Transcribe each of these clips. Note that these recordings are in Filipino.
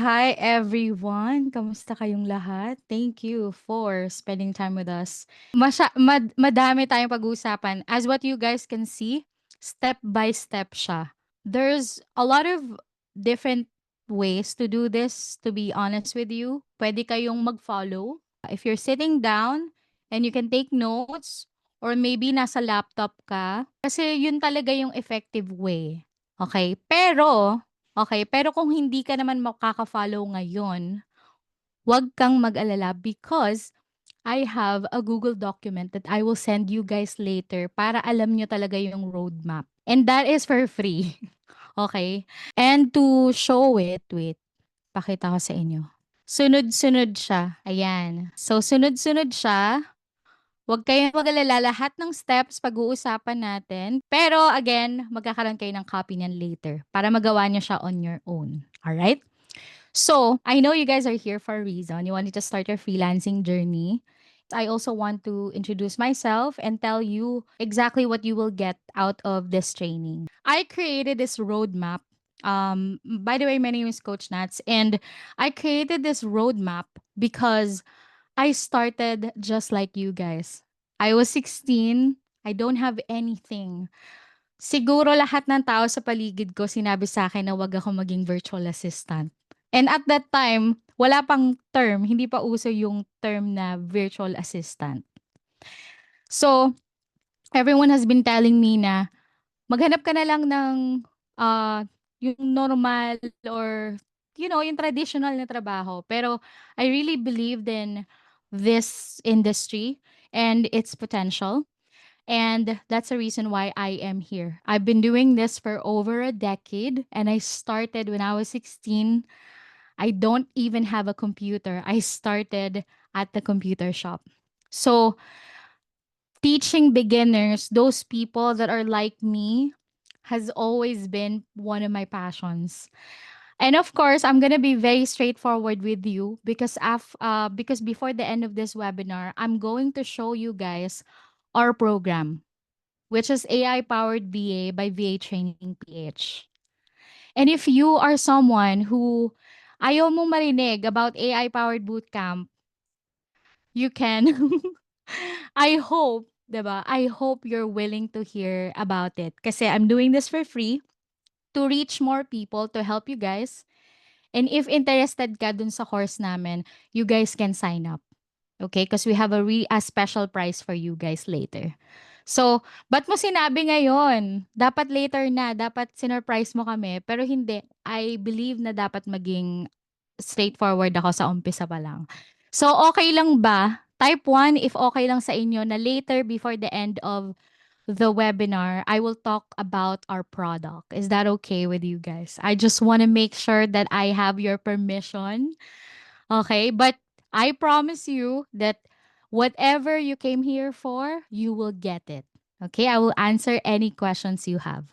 Hi everyone! Kamusta kayong lahat? Thank you for spending time with us. Madami tayong pag-uusapan. As what you guys can see, step by step siya. There's a lot of different ways to do this, to be honest with you. Pwede kayong mag-follow. If you're sitting down and you can take notes or maybe nasa laptop ka, kasi yun talaga yung effective way. Okay, pero kung hindi ka naman makaka-follow ngayon, 'wag kang mag-alala because I have a Google document that I will send you guys later para alam nyo talaga yung roadmap. And that is for free. Okay? And to show it, wait, pakita ko sa inyo. Sunod-sunod siya. Ayan. So, sunod-sunod siya. Huwag kayong mag-alala, lahat ng steps pag-uusapan natin. Pero again, magkakaroon kayo ng copy niyan later para magawa niyo siya on your own. Alright? So, I know you guys are here for a reason. You wanted to start your freelancing journey. I also want to introduce myself and tell you exactly what you will get out of this training. I created this roadmap. By the way, my name is Coach Nats, and I created this roadmap because I started just like you guys. I was 16. I don't have anything. Siguro lahat ng tao sa paligid ko sinabi sa akin na wag ako maging virtual assistant. And at that time, wala pang term, hindi pa uso yung term na virtual assistant. So, everyone has been telling me na maghanap ka na lang ng yung normal or yung traditional na trabaho. Pero I really believed in this industry and its potential. And that's the reason why I am here. I've been doing this for over a decade and I started when I was 16. I don't even have a computer. I started at the computer shop. So, teaching beginners, those people that are like me, has always been one of my passions. And of course, I'm gonna be very straightforward with you because before the end of this webinar, I'm going to show you guys our program, which is AI powered VA by VA Training PH. And if you are someone who ayaw mo marinig about AI powered bootcamp, you can I hope, 'di ba? I hope you're willing to hear about it kasi I'm doing this for free to reach more people to help you guys. And if interested ka dun sa course namin, you guys can sign up. Okay? Because we have a special price for you guys later. So, ba't mo sinabi ngayon? Dapat later na, dapat sinurprise mo kami. Pero hindi, I believe na dapat maging straightforward ako sa umpisa pa lang. So, okay lang ba? Type 1 if okay lang sa inyo na later before the end of the webinar, I will talk about our product. Is that okay with you guys? I just want to make sure that I have your permission. Okay, but I promise you that whatever you came here for, you will get it. Okay, I will answer any questions you have.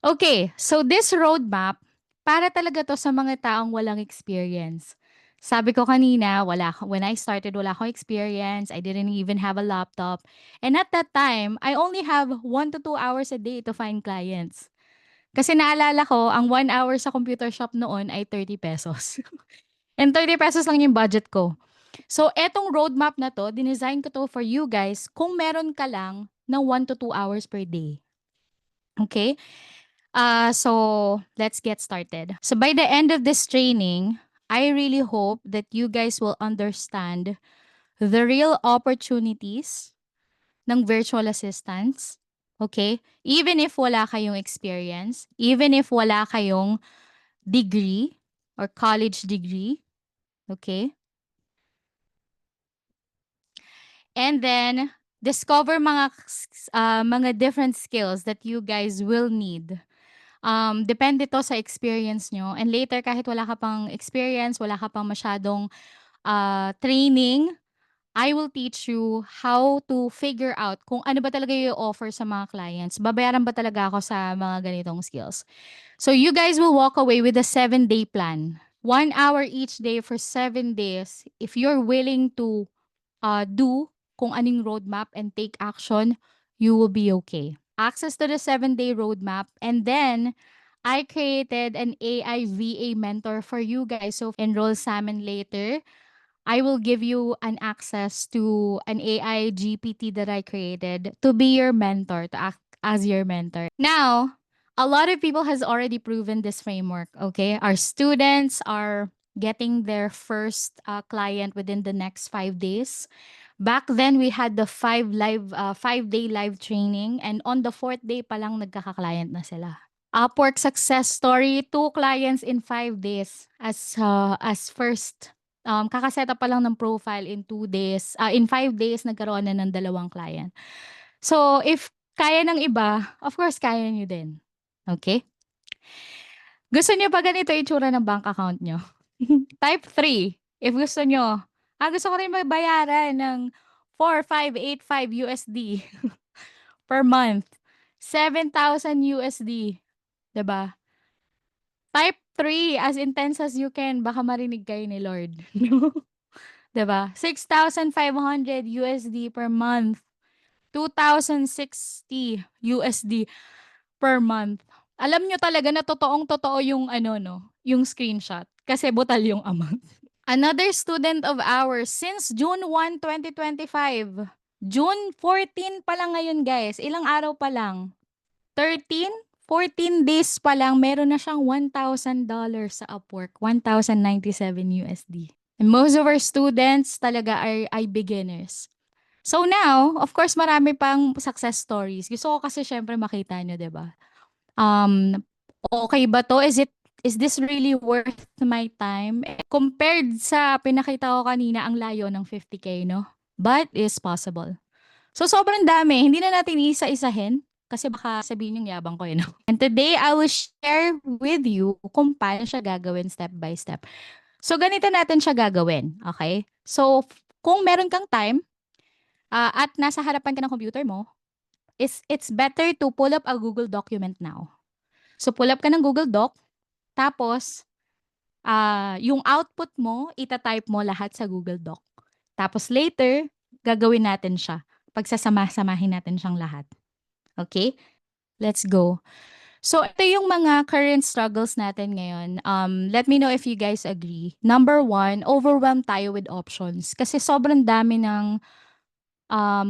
Okay, so this roadmap, para talaga to sa mga taong walang experience. Sabi ko kanina, when I started, wala akong experience. I didn't even have a laptop. And at that time, I only have 1 to 2 hours a day to find clients. Kasi naalala ko, ang 1 hour sa computer shop noon ay 30 pesos. And 30 pesos lang yung budget ko. So, etong roadmap na to, dinesign ko to for you guys kung meron ka lang ng 1 to 2 hours per day. Okay? So let's get started. So by the end of this training, I really hope that you guys will understand the real opportunities ng virtual assistants. Okay? Even if wala kayong experience, even if wala kayong degree or college degree. Okay? And then discover mga different skills that you guys will need. Depende to sa experience nyo. And later, kahit wala ka pang experience, wala ka pang masyadong training, I will teach you how to figure out kung ano ba talaga yung offer sa mga clients. Babayaran ba talaga ako sa mga ganitong skills? So you guys will walk away with a 7-day plan. 1 hour each day for 7 days. If you're willing to do kung anong roadmap and take action, you will be okay. Access to the 7-day roadmap, and then I created an AI VA mentor for you guys. So enroll sa amin later. I will give you an access to an AI GPT that I created to be your mentor, to act as your mentor. Now, a lot of people has already proven this framework, okay? Our students are getting their first client within the next 5 days. Back then, we had the 5-day live training, and on the fourth day pa lang nagkaka-client na sila. Upwork success story, 2 clients in 5 days as first. Kaka-setup pa lang ng profile in 2 days. In 5 days, nagkaroon na ng 2 client. So, if kaya ng iba, of course, kaya nyo din. Okay? Gusto nyo ba ganito itsura ng bank account nyo? Type 3. If gusto nyo. Gusto ko rin magbayaran ng 4,585 USD per month. 7,000 USD. 'Di ba? Type 3, as intense as you can, baka marinig kayo ni Lord. 'Di ba? 6,500 USD per month. 2,060 USD per month. Alam nyo talaga na totoong-totoo yung ano 'no, yung screenshot kasi butal yung amount. Another student of ours since June 1, 2025. June 14 pa lang ngayon, guys. Ilang araw pa lang. 13, 14 days pa lang, meron na siyang $1,000 sa Upwork, 1,097 USD. And most of our students talaga ay beginners. So now, of course, marami pang success stories. Gusto ko kasi syempre makita nyo, 'di ba? Okay ba 'to? Is this really worth my time? Compared sa pinakita ko kanina, ang layo ng 50K, no? But is possible. So sobrang dami, hindi na natin iisa-isahin kasi baka sabihin yung yabang ko, no? And today, I will share with you kung paano siya gagawin step by step. So ganito natin siya gagawin, okay? So kung meron kang time at nasa harapan ka ng computer mo, it's better to pull up a Google document now. So pull up ka ng Google Doc, tapos yung output mo, ita-type mo lahat sa Google Doc. Tapos later, gagawin natin siya. Pagsasama-samahin natin siyang lahat. Okay? Let's go. So, ito yung mga current struggles natin ngayon. Let me know if you guys agree. Number 1, overwhelmed tayo with options. Kasi sobrang dami ng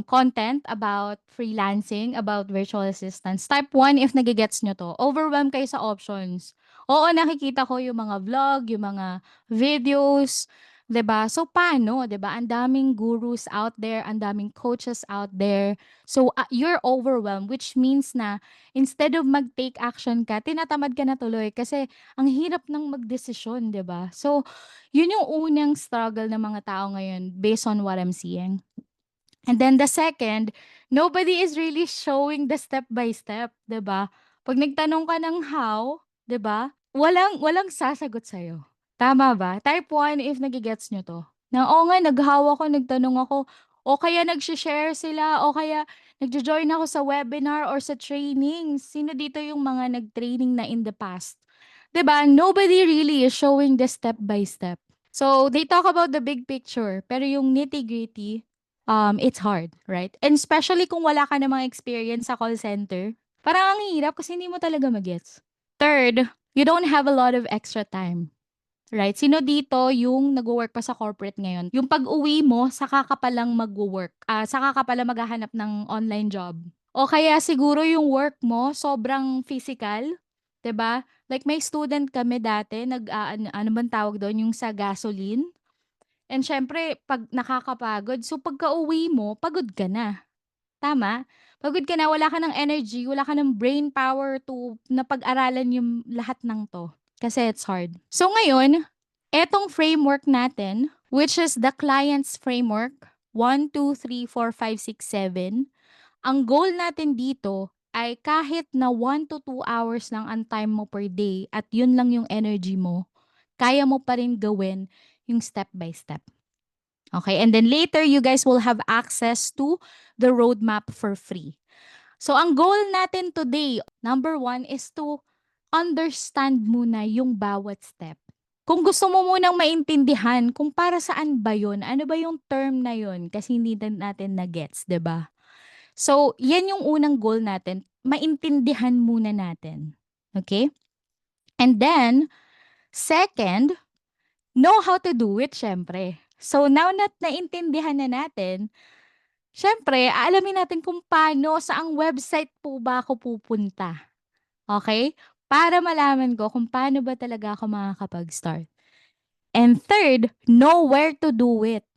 content about freelancing, about virtual assistants. Type 1, if nagigets nyo to, overwhelmed kayo sa options. Oo, nakikita ko yung mga vlog, yung mga videos, 'di ba? So paano, 'di ba? Ang daming gurus out there, ang daming coaches out there. So you're overwhelmed, which means na instead of mag-take action ka, tinatamad ka na tuloy kasi ang hirap ng magdesisyon, 'di ba? So yun yung unang struggle ng mga tao ngayon based on what I'm seeing. And then the second, nobody is really showing the step by step, 'di ba? 'Pag nagtanong ka ng how, 'di ba? Walang sasagot sa'yo. Tama ba? Type 1 if nagigets nyo 'to. Na, oo nga nag-how ako, nagtanong ako, o kaya nagse-share sila, o kaya nagjo-join ako sa webinar or sa training. Sino dito yung mga nag-training na in the past? 'Di ba? Nobody really is showing the step by step. So, they talk about the big picture, pero yung nitty-gritty, it's hard, right? And especially kung wala ka namang experience sa call center, parang ang hirap kasi hindi mo talaga magets. Third, you don't have a lot of extra time. Right? Sino dito yung nagwo-work pa sa corporate ngayon? Yung pag-uwi mo, saka ka pa lang magwo-work. Saka ka pa lang maghahanap ng online job. O kaya siguro yung work mo sobrang physical, 'di ba? Like may student kami dati, ano bang tawag doon, yung sa gasoline. And syempre, pag nakakapagod, so pagka-uwi mo, pagod ka na. Tama? Pagod ka na, wala ka ng energy, wala ka ng brain power to na pag-aralan yung lahat ng 'to. Kasi it's hard. So ngayon, etong framework natin, which is the client's framework, 1, 2, 3, 4, 5, 6, 7, ang goal natin dito ay kahit na 1 to 2 hours lang ang time mo per day at yun lang yung energy mo, kaya mo pa rin gawin yung step by step. Okay, and then later you guys will have access to the roadmap for free. So ang goal natin today, number 1 is to understand muna yung bawat step. Kung gusto mo munang maintindihan kung para saan ba yun, ano ba yung term na yun, kasi hindi natin na-gets, 'di ba? So, yan yung unang goal natin, maintindihan muna natin. Okay? And then, second, know how to do it syempre. So now that naintindihan na natin, syempre aalamin natin kung paano, saang website po ba ako pupunta, okay? Para malaman ko kung paano ba talaga ako makakapag-start. And third, know where to do it.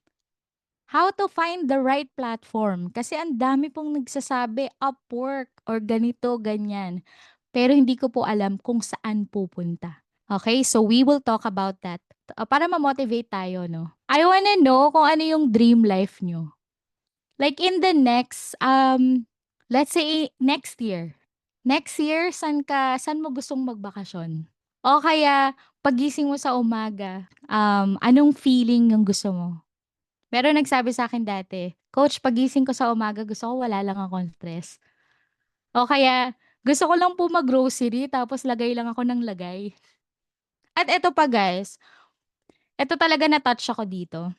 How to find the right platform. Kasi ang dami pong nagsasabi, Upwork or ganito, ganyan. Pero hindi ko po alam kung saan pupunta. Okay, so we will talk about that. Para ma-motivate tayo, no? I wanna know kung ano yung dream life nyo. Like in the next, let's say next year. Next year, saan mo gustong magbakasyon? O kaya, pagising mo sa umaga, anong feeling yung gusto mo? Meron nagsabi sa akin dati, "Coach, pagising ko sa umaga gusto ko wala lang akong stress." O kaya, gusto ko lang po mag-grocery tapos lagay lang ako ng lagay. At eto pa guys, eto talaga na-touch ako dito.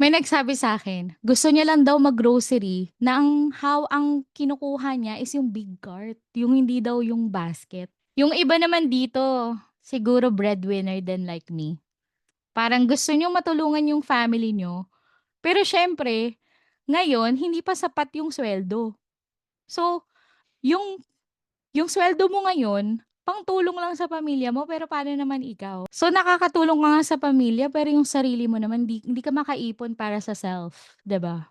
May nagsabi sa akin, gusto niya lang daw mag-grocery na ang kinukuha niya is yung big cart, yung hindi daw yung basket. Yung iba naman dito, siguro breadwinner din like me. Parang gusto niyong matulungan yung family niyo, pero siyempre, ngayon hindi pa sapat yung sweldo. So, yung yung sweldo mo ngayon, pangtulong lang sa pamilya mo, pero paano naman ikaw? So, nakakatulong ka nga sa pamilya, pero yung sarili mo naman hindi ka makaipon para sa self, 'di ba?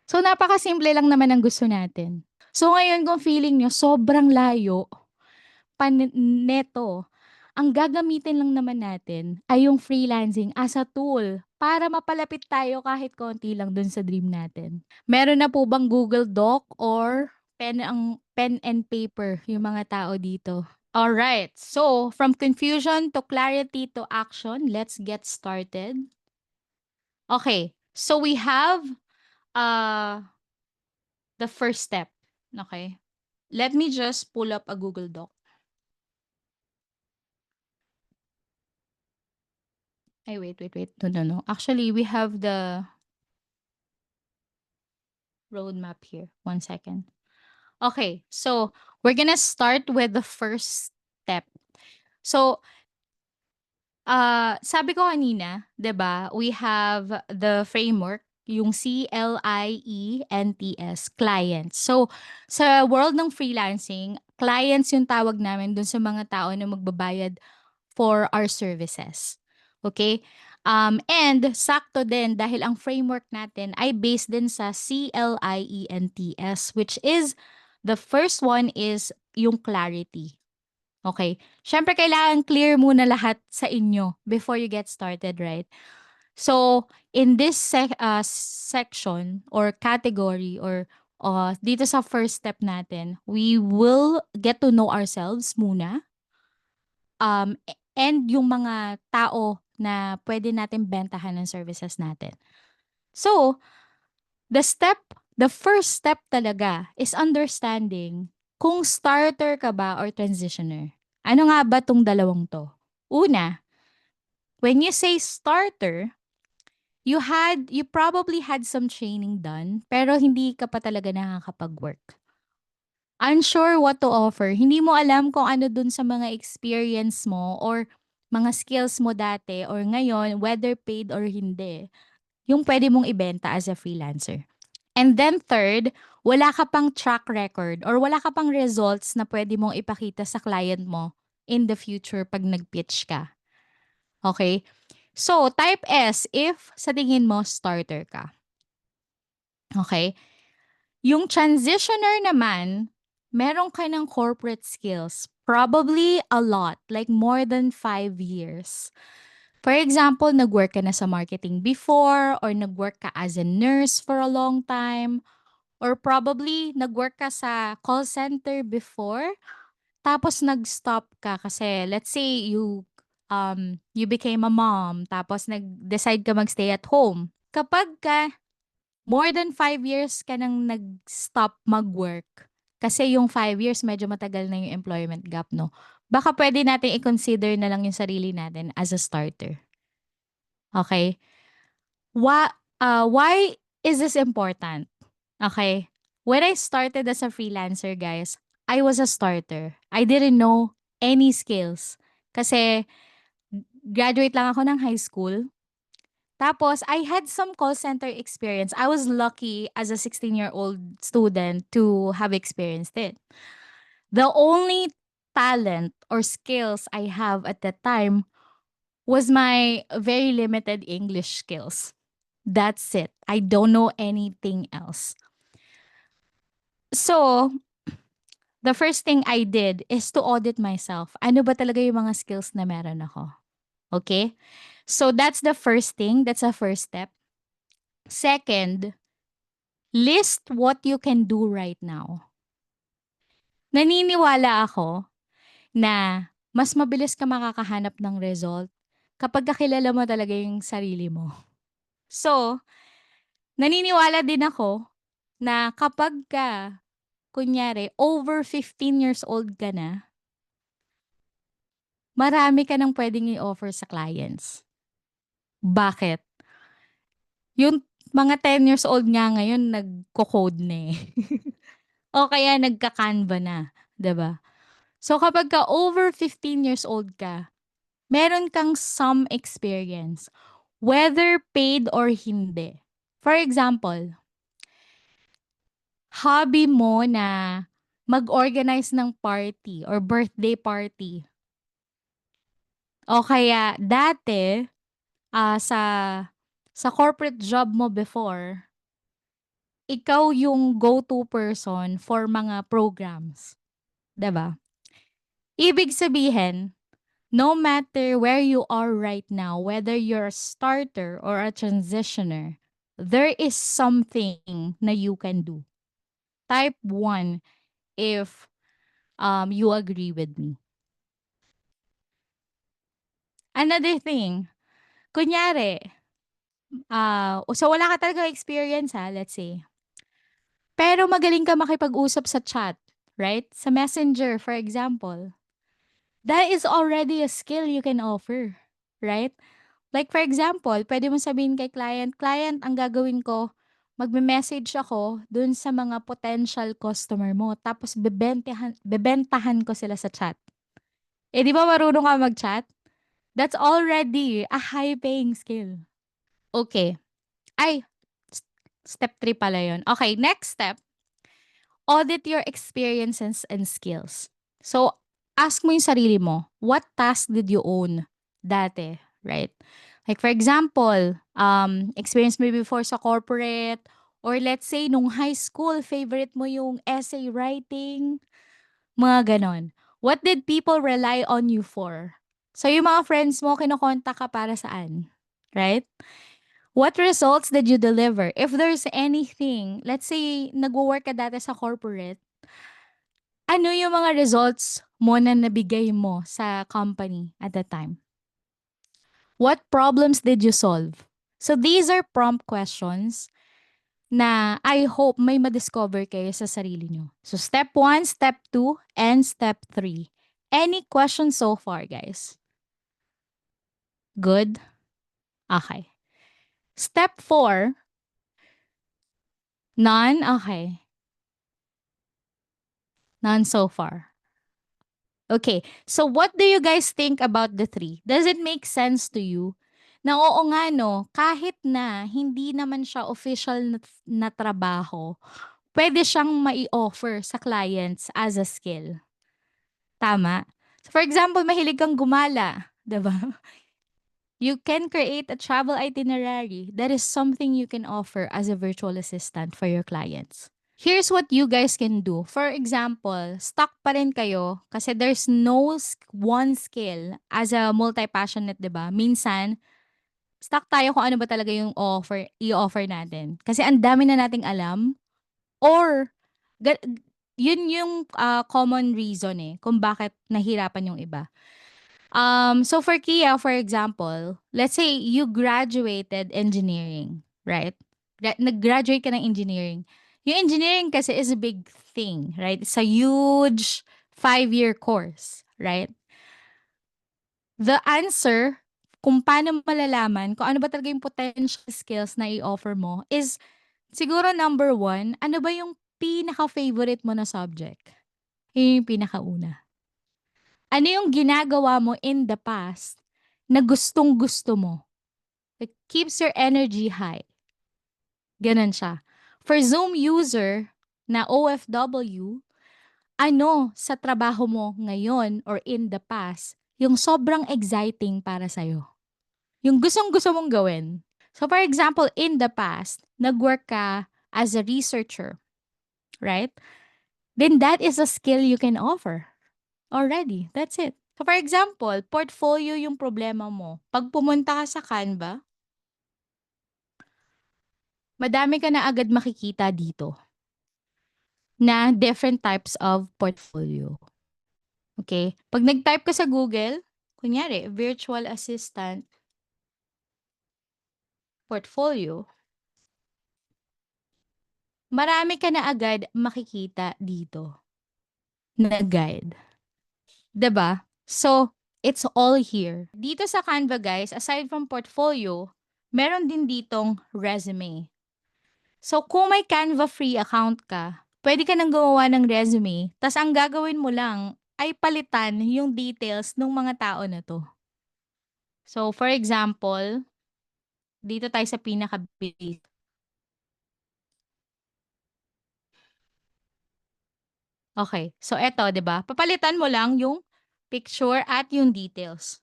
So, napakasimple lang naman ang gusto natin. So, ngayon kung feeling niyo sobrang layo neto, ang gagamitin lang naman natin ay yung freelancing as a tool para mapalapit tayo kahit konti lang dun sa dream natin. Meron na po bang Google Doc or pen and paper yung mga tao dito? Alright, so from confusion to clarity to action, let's get started. Okay, so we have uh, the first step. Okay, let me just pull up a Google Doc. Ay, wait. No. Actually, we have the roadmap here. 1 second. Okay, so we're gonna start with the first step. So, sabi ko kanina, 'di ba, we have the framework, yung CLIENTS, clients. So, sa world ng freelancing, clients yung tawag namin dun sa mga tao na magbabayad for our services. Okay? And sakto din dahil ang framework natin ay based din sa CLIENTS, which is the first one is yung clarity. Okay? Siyempre kailangan clear muna lahat sa inyo before you get started, right? So, in this section or category or dito sa first step natin, we will get to know ourselves muna. And yung mga tao na pwede natin bentahan ng services natin. So, the first step talaga is understanding kung starter ka ba or transitioner. Ano nga ba tong dalawang to? Una, when you say starter, you probably had some training done, pero hindi ka pa talaga nakakapag-work. Unsure what to offer. Hindi mo alam kung ano dun sa mga experience mo or mga skills mo dati or ngayon, whether paid or hindi, yung pwede mong ibenta as a freelancer. And then third, wala ka pang track record or wala ka pang results na pwede mong ipakita sa client mo in the future pag nag-pitch ka. Okay? So, type S if sa tingin mo starter ka. Okay? Yung transitioner naman, meron ka ng corporate skills. Probably a lot, like more than 5 years. For example, nag-work ka na sa marketing before or nag-work ka as a nurse for a long time or probably nag-work ka sa call center before tapos nag-stop ka kasi let's say you became a mom tapos nag-decide ka mag-stay at home. Kapag ka more than 5 years ka nang nag-stop mag-work, kasi yung 5 years medyo matagal na yung employment gap, no? Baka pwede natin i-consider na lang yung sarili natin as a starter. Okay? Why is this important? Okay? When I started as a freelancer, guys, I was a starter. I didn't know any skills. Kasi graduate lang ako ng high school. Tapos I had some call center experience. I was lucky as a 16-year-old student to have experienced it. The only talent or skills I have at that time was my very limited English skills. That's it. I don't know anything else. So, the first thing I did is to audit myself. Ano ba talaga yung mga skills na meron ako? Okay? So, that's the first thing. That's a first step. Second, list what you can do right now. Naniniwala ako na mas mabilis ka makakahanap ng result kapag kakilala mo talaga yung sarili mo. So, naniniwala din ako na kapag ka, kunyari, over 15 years old ka na, marami ka nang pwedeng i-offer sa clients. Bakit? Yung mga 10 years old nga ngayon, nagko-code na eh. O kaya nagka-Canva na, 'di ba? So kapag ka over 15 years old ka, meron kang some experience, whether paid or hindi. For example, hobby mo na mag-organize ng party or birthday party. O kaya dati, sa corporate job mo before, ikaw yung go-to person for mga programs, 'di ba? Ibig sabihin, no matter where you are right now, whether you're a starter or a transitioner, there is something na you can do. Type 1 if you agree with me. Another thing, kunyari, so wala ka talaga experience ha, let's say. Pero magaling ka makipag-usap sa chat, right? Sa Messenger, for example. That is already a skill you can offer, right? Like for example, pwede mo sabihin kay client, "Client, ang gagawin ko, magme-message ako dun sa mga potential customer mo tapos bebentahan ko sila sa chat." Eh, 'di ba marunong ka mag-chat? That's already a high-paying skill. Okay. Ay, s step 3 pala yun. Okay, next step, audit your experiences and skills. So, ask mo yung sarili mo, what task did you own dati, right? Like for example, experience mo before sa corporate, or let's say nung high school, favorite mo yung essay writing, mga ganon. What did people rely on you for? So yung mga friends mo, kinokontak ka para saan? Right? What results did you deliver? If there's anything, let's say nagwo-work ka dati sa corporate, ano yung mga results mo na nabigay mo sa company at that time? What problems did you solve? So these are prompt questions na I hope may ma-discover kayo sa sarili nyo. So step 1, step 2, and step 3. Any questions so far, guys? Good? Okay. Step 4, none? Okay. None so far. Okay. So what do you guys think about the 3? Does it make sense to you? Na oo nga 'no, kahit na hindi naman siya official na trabaho, puwede siyang mai-offer sa clients as a skill, tama? So for example, mahilig kang gumala, 'di ba? You can create a travel itinerary. That is something you can offer as a virtual assistant for your clients. Here's what you guys can do. For example, stuck pa rin kayo kasi there's no one skill as a multi-passionate, 'di ba? Minsan, stuck tayo kung ano ba talaga yung i-offer natin. Kasi ang dami na nating alam, or ga yun yung, common reason, eh, kung bakit nahirapan yung iba. So for Kia, for example, let's say you graduated engineering, right? Nag-graduate ka ng engineering. Yung engineering kasi is a big thing, right? It's a huge 5-year course, right? The answer kung paano malalaman kung ano ba talaga yung potential skills na i-offer mo is siguro number 1, ano ba yung pinaka-favorite mo na subject? Yun yung pinakauna. Ano yung ginagawa mo in the past na gustong-gusto mo? It keeps your energy high. Ganun siya. For Zoom user na OFW, ano sa trabaho mo ngayon or in the past yung sobrang exciting para sa'yo? Yung gustong-gusto mong gawin. So for example, in the past, nag-work ka as a researcher, right? Then that is a skill you can offer already. That's it. So for example, portfolio yung problema mo. Pag pumunta ka sa Canva, madami ka na agad makikita dito na different types of portfolio. Okay? Pag nag-type ka sa Google, kunyari, virtual assistant portfolio, marami ka na agad makikita dito na guide. 'Di ba? So, it's all here. Dito sa Canva guys, aside from portfolio, meron din ditong resume. So, kung may Canva free account ka, pwede ka nang gumawa ng resume, tas ang gagawin mo lang ay palitan yung details ng mga tao na 'to. So, for example, dito tayo sa pinaka-base. Okay. So, eto, 'di ba? Papalitan mo lang yung picture at yung details.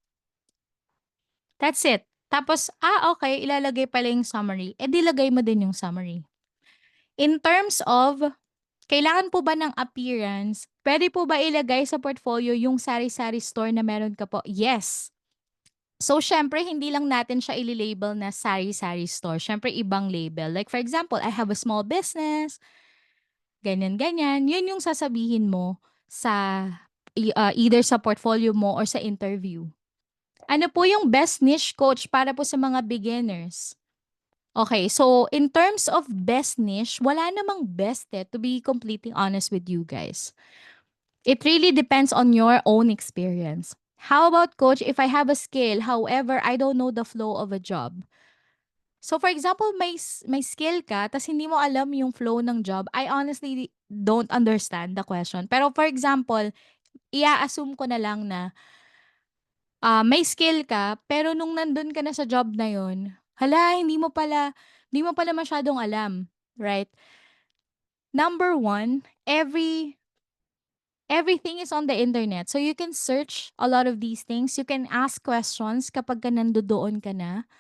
That's it. Tapos, okay, ilalagay pala yung summary. Eh, di lagay mo din yung summary. In terms of, kailangan po ba ng appearance? Pwede po ba ilagay sa portfolio yung sari-sari store na meron ka po? Yes. So, syempre, hindi lang natin siya ililabel na sari-sari store. Syempre, ibang label. Like, for example, I have a small business, ganyan-ganyan. Yun yung sasabihin mo sa either sa portfolio mo or sa interview. Ano po yung best niche coach para po sa mga beginners? Okay, so in terms of best niche, wala namang best to be completely honest with you guys. It really depends on your own experience. How about coach, if I have a skill, however, I don't know the flow of a job. So for example, may skill ka, tas hindi mo alam yung flow ng job, I honestly don't understand the question. Pero for example, ia-assume ko na lang na may skill ka, pero nung nandun ka na sa job na yun, hala, hindi mo pala masyadong alam, right? Number one, everything is on the internet. So you can search a lot of these things. You can ask questions kapag ka nandoon ka na.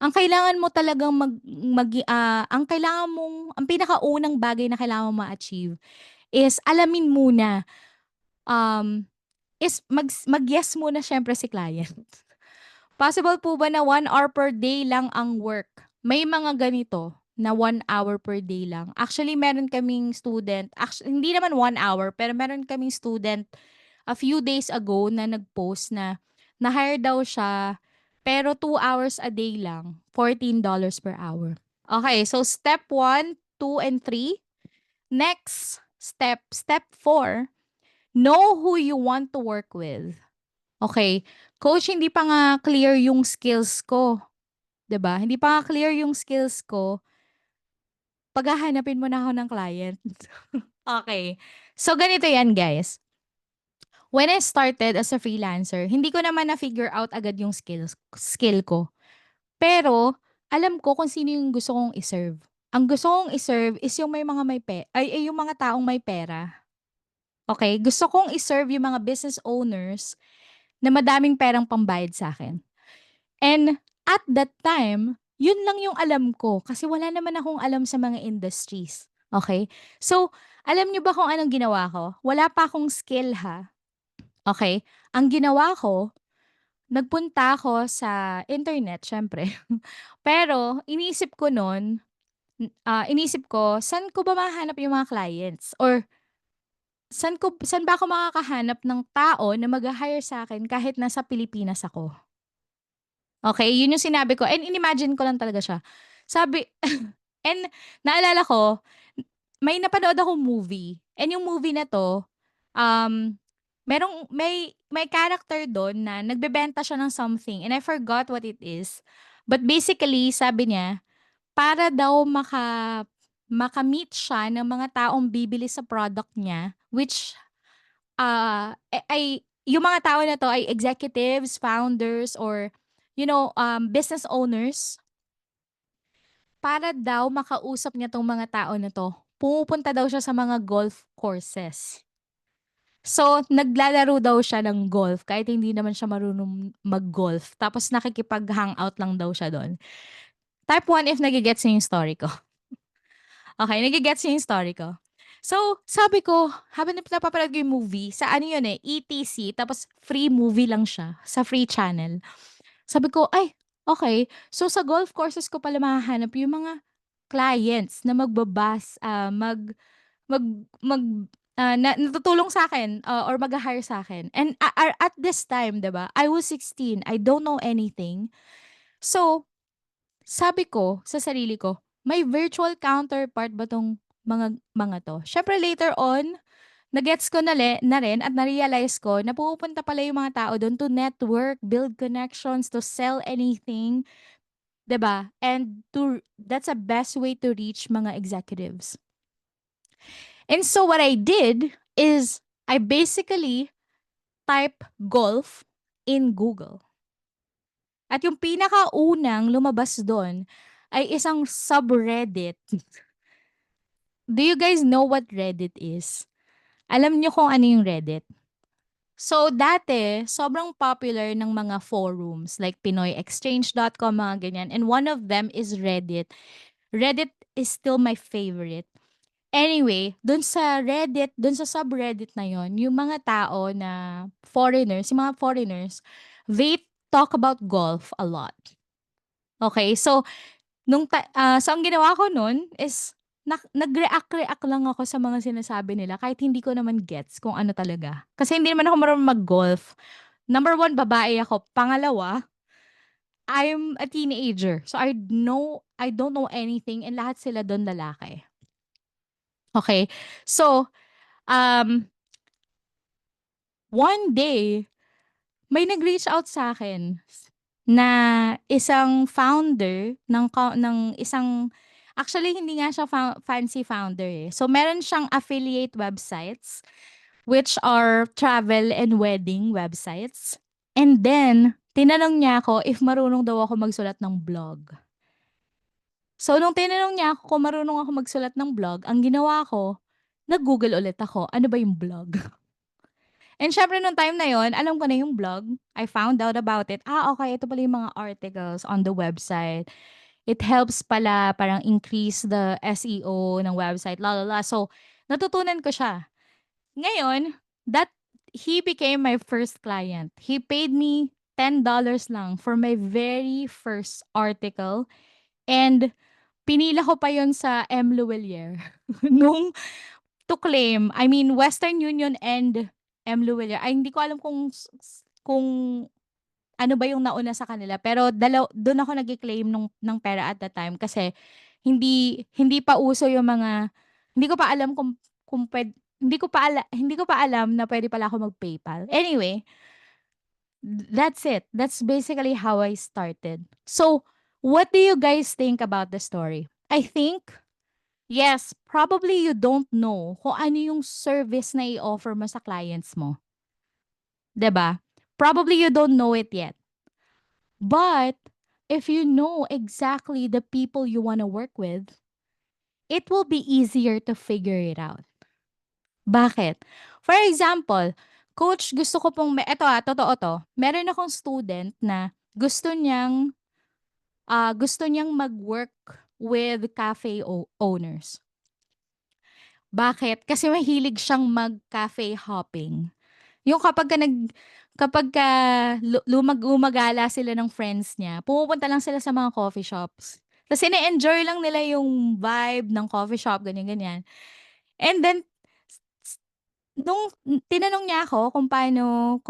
Ang kailangan mo talagang ang kailangan mong, ang pinakaunang bagay na kailangan mo ma-achieve is alamin muna, um, is mag-yes muna syempre si client. Possible po ba na 1 hour per day lang ang work? May mga ganito na 1 hour per day lang. Actually, meron kaming student, hindi naman 1 hour, pero meron kaming student a few days ago na nag-post na na-hire daw siya, pero 2 hours a day lang, $14 per hour. Okay, so step 1, 2, and 3. Next step 4, know who you want to work with. Okay. Coach, hindi pa nga clear yung skills ko, 'di ba? Hindi pa nga clear yung skills ko, paghahanapin mo na ako ng client. Okay. So ganito 'yan, guys. When I started as a freelancer, hindi ko naman na-figure out agad yung skill ko. Pero alam ko kung sino yung gusto kong i-serve. Ang gusto kong i-serve is yung may mga yung mga taong may pera. Okay? Gusto kong i-serve yung mga business owners na madaming perang pambayad sa akin. And at that time, yun lang yung alam ko kasi wala naman akong alam sa mga industries. Okay? So, alam niyo ba kung anong ginawa ko? Wala pa akong skill ha. Okay? Ang ginawa ko, nagpunta ako sa internet, syempre. Pero, inisip ko, saan ko ba mahanap yung mga clients? Or, saan ba ako makakahanap ng tao na mag-hire sa akin kahit nasa Pilipinas ako? Okay, yun yung sinabi ko and inimagine ko lang talaga siya. Sabi and naalala ko, may napanood akong movie and yung movie na 'to, um, may character dun na nagbebenta siya ng something and I forgot what it is. But basically sabi niya, para daw maka-meet siya ng mga taong bibili sa product niya which, ay yung mga tao na 'to ay executives, founders, or business owners. Para daw makausap niya 'tong mga tao na 'to, pumupunta daw siya sa mga golf courses. So, naglalaro daw siya ng golf kahit hindi naman siya marunong mag-golf, tapos nakikipag-hangout lang daw siya dun. Type 1 if nage-gets niyo yung story ko. Okay, nage-gets niyo yung story ko. So, sabi ko, habang napapanood ko yung movie, sa ano yun eh, ETC, tapos free movie lang siya, sa free channel. Sabi ko, ay, okay. So, sa golf courses ko pala mahahanap yung mga clients na mag mag natutulong sa'kin, or magha-hire sa'kin. And at this time, 'di ba, I was 16, I don't know anything. So, sabi ko sa sarili ko, may virtual counterpart ba 'tong mga 'to? Siyempre later on, na-gets ko na rin at na-realize ko na pumupunta pala yung mga tao dun to network, build connections, to sell anything, 'di ba? And that's a best way to reach mga executives. And so what I did is I basically type golf in Google. At yung pinakaunang lumabas dun ay isang subreddit. Do you guys know what Reddit is? Alam niyo kung ano yung Reddit? So, dati, sobrang popular ng mga forums like PinoyExchange.com, mga ganyan. And one of them is Reddit. Reddit is still my favorite. Anyway, dun sa subreddit na yon, yung mga tao na foreigners, yung mga foreigners, they talk about golf a lot. Okay, so so ang ginawa ko nun is nag-react-react lang ako sa mga sinasabi nila kahit hindi ko naman gets kung ano talaga. Kasi hindi naman ako marunong mag-golf. Number one, babae ako. Pangalawa, I'm a teenager. So I don't know anything, and lahat sila dun lalaki. Okay. So, um, one day, may nag-reach out sa akin na isang founder ng isang, actually hindi nga siya fancy founder eh. So meron siyang affiliate websites which are travel and wedding websites. And then tinanong niya ako if marunong daw ako magsulat ng blog. So nung tinanong niya ako kung marunong ako magsulat ng blog, ang ginawa ko, nag-Google ulit ako, ano ba yung blog? And syempre nung time na yon, alam ko na yung blog. I found out about it. Okay, ito pala yung mga articles on the website. It helps pala parang increase the SEO ng website, la la la. So, natutunan ko siya. Ngayon, that he became my first client. He paid me $10 lang for my very first article, and pinila ko pa yon sa M. Luwelier. Nung to claim, I mean Western Union and M. Luwelier. Ay hindi ko alam kung ano ba yung nauna sa kanila, pero dun ako nagke-claim ng pera at that time kasi hindi pa uso yung mga, hindi ko pa alam kung hindi ko pa alam na puwede pala ako mag-PayPal. Anyway, that's it. That's basically how I started. So, what do you guys think about the story? I think, yes, probably you don't know kung ano yung service na i-offer mo sa clients mo, 'di ba? Probably you don't know it yet. But if you know exactly the people you wanna work with, it will be easier to figure it out. Bakit? For example, "Coach, gusto ko pong" eto, totoo 'to. Meron akong student na gusto niyang mag-work with cafe owners. Bakit? Kasi mahilig siyang mag-cafe hopping. Yung kapagka gumagala sila ng friends niya, pumupunta lang sila sa mga coffee shops. Tas ine-enjoy lang nila yung vibe ng coffee shop, ganyan-ganyan. And then nung tinanong niya ako kung paano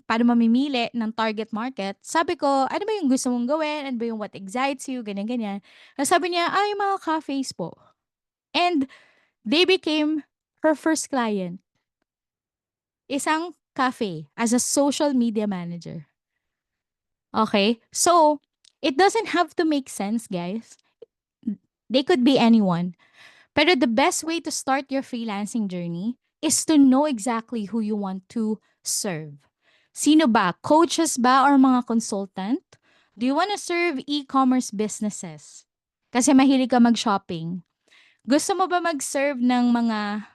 mamimili ng target market, sabi ko, "Ano ba yung gusto mong gawin? Ano ba yung what excites you?" Ganyan-ganyan. Tas sabi niya, yung mga cafes po." And they became her first client. Isang cafe as a social media manager. Okay? So, it doesn't have to make sense, guys. They could be anyone. Pero the best way to start your freelancing journey is to know exactly who you want to serve. Sino ba? Coaches ba or mga consultant? Do you want to serve e-commerce businesses? Kasi mahilig ka mag-shopping. Gusto mo ba mag-serve ng mga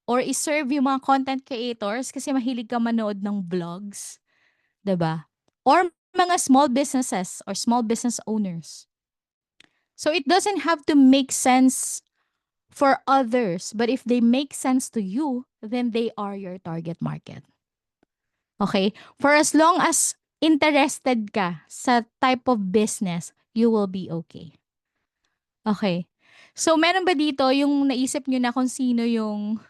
or i-serve yung mga content creators kasi mahilig ka manood ng vlogs, 'di ba? Or mga small businesses or small business owners. So it doesn't have to make sense for others, but if they make sense to you, then they are your target market. Okay? For as long as interested ka sa type of business, you will be okay. Okay. So, meron ba dito yung naisip nyo na kung sino yung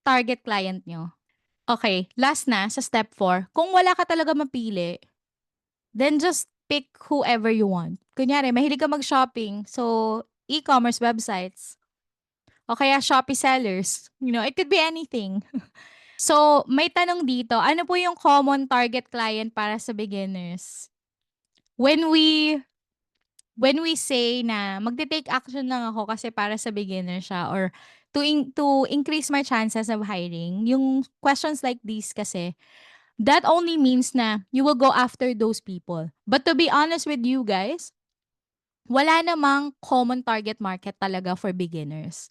target client nyo? Okay. Last na, sa step 4. Kung wala ka talaga mapili, then just pick whoever you want. Kunyari, mahilig ka mag-shopping. So, e-commerce websites. O kaya Shopee sellers. It could be anything. So, may tanong dito, ano po yung common target client para sa beginners? When we say na magte-take action lang ako kasi para sa beginner siya or to increase my chances of hiring, yung questions like these kasi, that only means na you will go after those people. But to be honest with you guys, wala namang common target market talaga for beginners.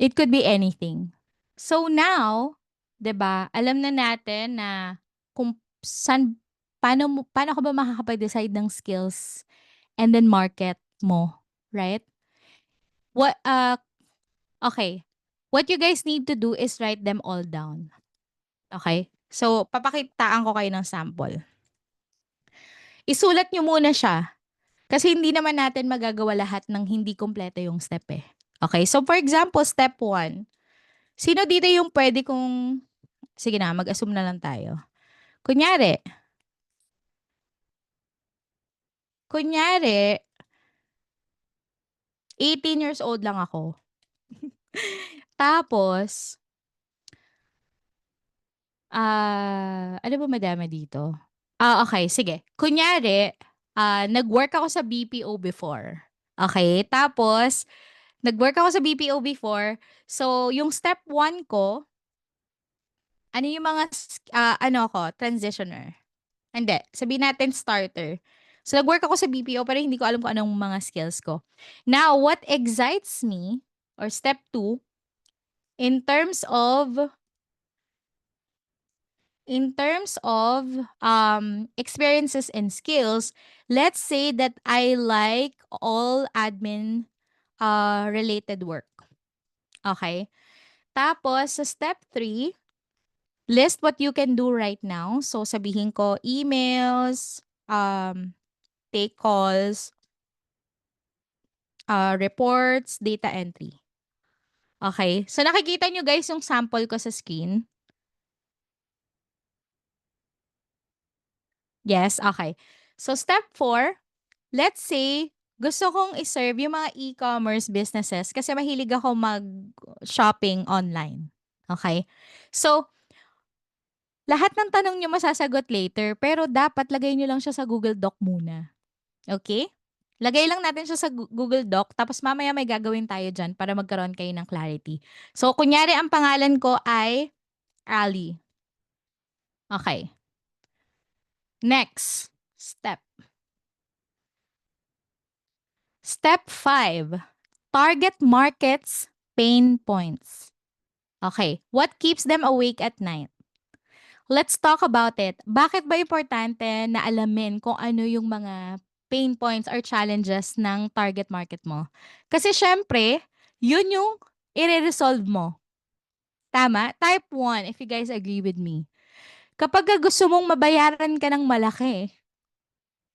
It could be anything. So now, 'di ba, alam na natin na kung paano ka ba makakapag-decide ng skills and then market mo, right? What okay. What you guys need to do is write them all down. Okay? So, papakitaan ko kayo ng sample. Isulat nyo muna siya. Kasi hindi naman natin magagawa lahat ng hindi kompleto yung step eh. Okay? So, for example, step 1. Sino dito yung pwede kong... Sige na, mag-assume na lang tayo. Kunyari, 18 years old lang ako. Tapos, ano ba madami dito? Okay, sige. Kunyari, nag-work ako sa BPO before. Okay, tapos, nag-work ako sa BPO before. So, yung step 1 ko, ano yung mga, transitioner. Hindi, sabihin natin starter. So, nag-work ako sa BPO pero hindi ko alam kung anong mga skills ko. Now, what excites me, or step 2, in terms of experiences and skills, let's say that I like all admin related work. Okay? Tapos, sa step 3, list what you can do right now. So, sabihin ko, emails, take calls, reports, data entry. Okay? So, nakikita nyo guys yung sample ko sa screen. Yes, okay. So, step 4, let's say, gusto kong iserve yung mga e-commerce businesses kasi mahilig ako mag-shopping online. Okay? So, lahat ng tanong nyo masasagot later, pero dapat lagay nyo lang siya sa Google Doc muna. Okay? Lagay lang natin siya sa Google Doc, tapos mamaya may gagawin tayo dyan para magkaroon kayo ng clarity. So, kunyari ang pangalan ko ay Ali. Okay. Next step. Step 5. Target markets, pain points. Okay. What keeps them awake at night? Let's talk about it. Bakit ba importante na alamin kung ano yung mga pain points or challenges ng target market mo? Kasi syempre, yun yung i-resolve mo. Tama? Type 1, if you guys agree with me. Kapag gusto mong mabayaran ka ng malaki,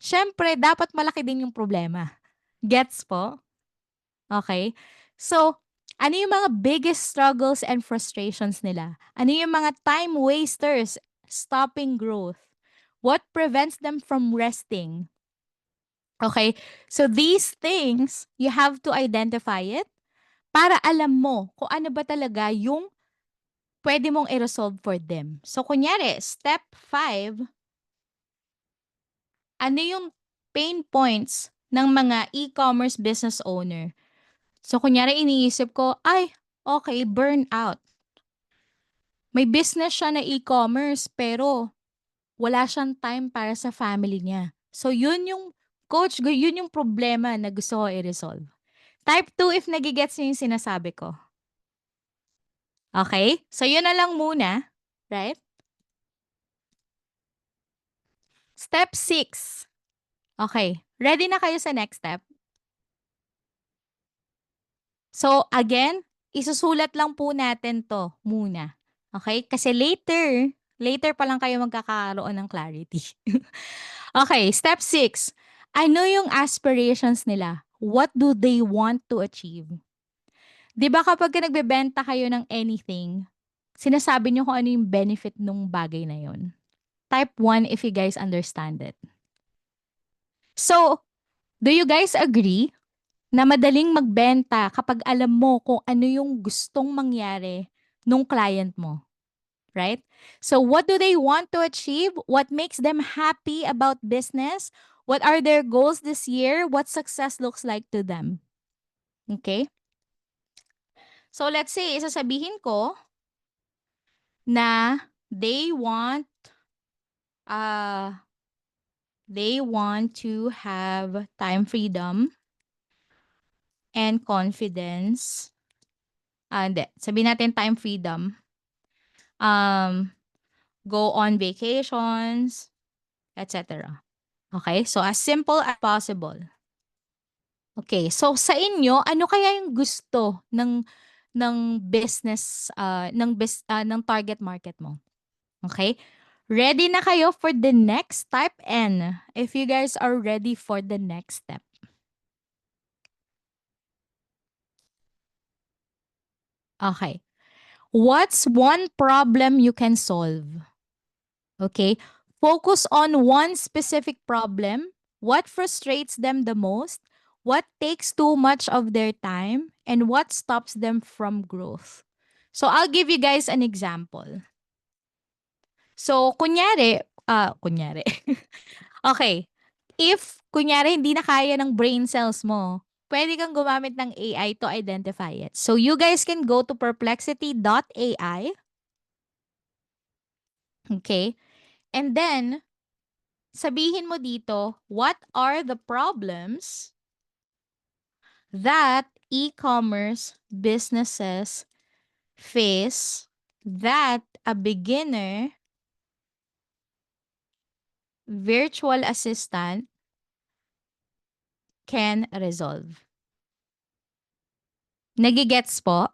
syempre, dapat malaki din yung problema. Gets po? Okay? So, ano yung mga biggest struggles and frustrations nila? Ano yung mga time wasters stopping growth? What prevents them from resting? Okay? So, these things, you have to identify it para alam mo kung ano ba talaga yung pwede mong i-resolve for them. So, kunyari, step 5, ano yung pain points ng mga e-commerce business owner? So, kunyari iniisip ko, ay, okay, burnout. May business siya na e-commerce pero wala siyang time para sa family niya. So yun yung yun yung problema na gusto ko i-resolve. Type 2 if nagigets niyo yung sinasabi ko. Okay? So yun na lang muna, right? Step 6. Okay. Ready na kayo sa next step? So again, isusulat lang po natin to muna. Okay? Kasi later pa lang kayo magkakaroon ng clarity. Okay, step 6. Ano yung aspirations nila? What do they want to achieve? 'Di ba kapag nagbebenta kayo ng anything, sinasabi niyo kung ano yung benefit nung bagay na yun. Type 1 if you guys understand it. So, do you guys agree na madaling magbenta kapag alam mo kung ano yung gustong mangyari nung client mo, right? So what do they want to achieve? What makes them happy about business? What are their goals this year? What success looks like to them? Okay? So let's say, isasabihin ko na they want uh they want to have time freedom and confidence. Hindi. Sabihin natin time freedom. Um, go on vacations, etc. Okay? So, as simple as possible. Okay. So, sa inyo, ano kaya yung gusto ng business, ng target market mo? Okay? Ready na kayo for the next type N if you guys are ready for the next step. Okay. What's one problem you can solve? Okay? Focus on one specific problem. What frustrates them the most? What takes too much of their time? And what stops them from growth? So, I'll give you guys an example. So, kunyari. Okay. If, kunyari, hindi na kaya ng brain cells mo, pwede kang gumamit ng AI to identify it. So, you guys can go to perplexity.ai. Okay? And then, sabihin mo dito, what are the problems that e-commerce businesses face that a beginner virtual assistant can resolve? Nagigets po?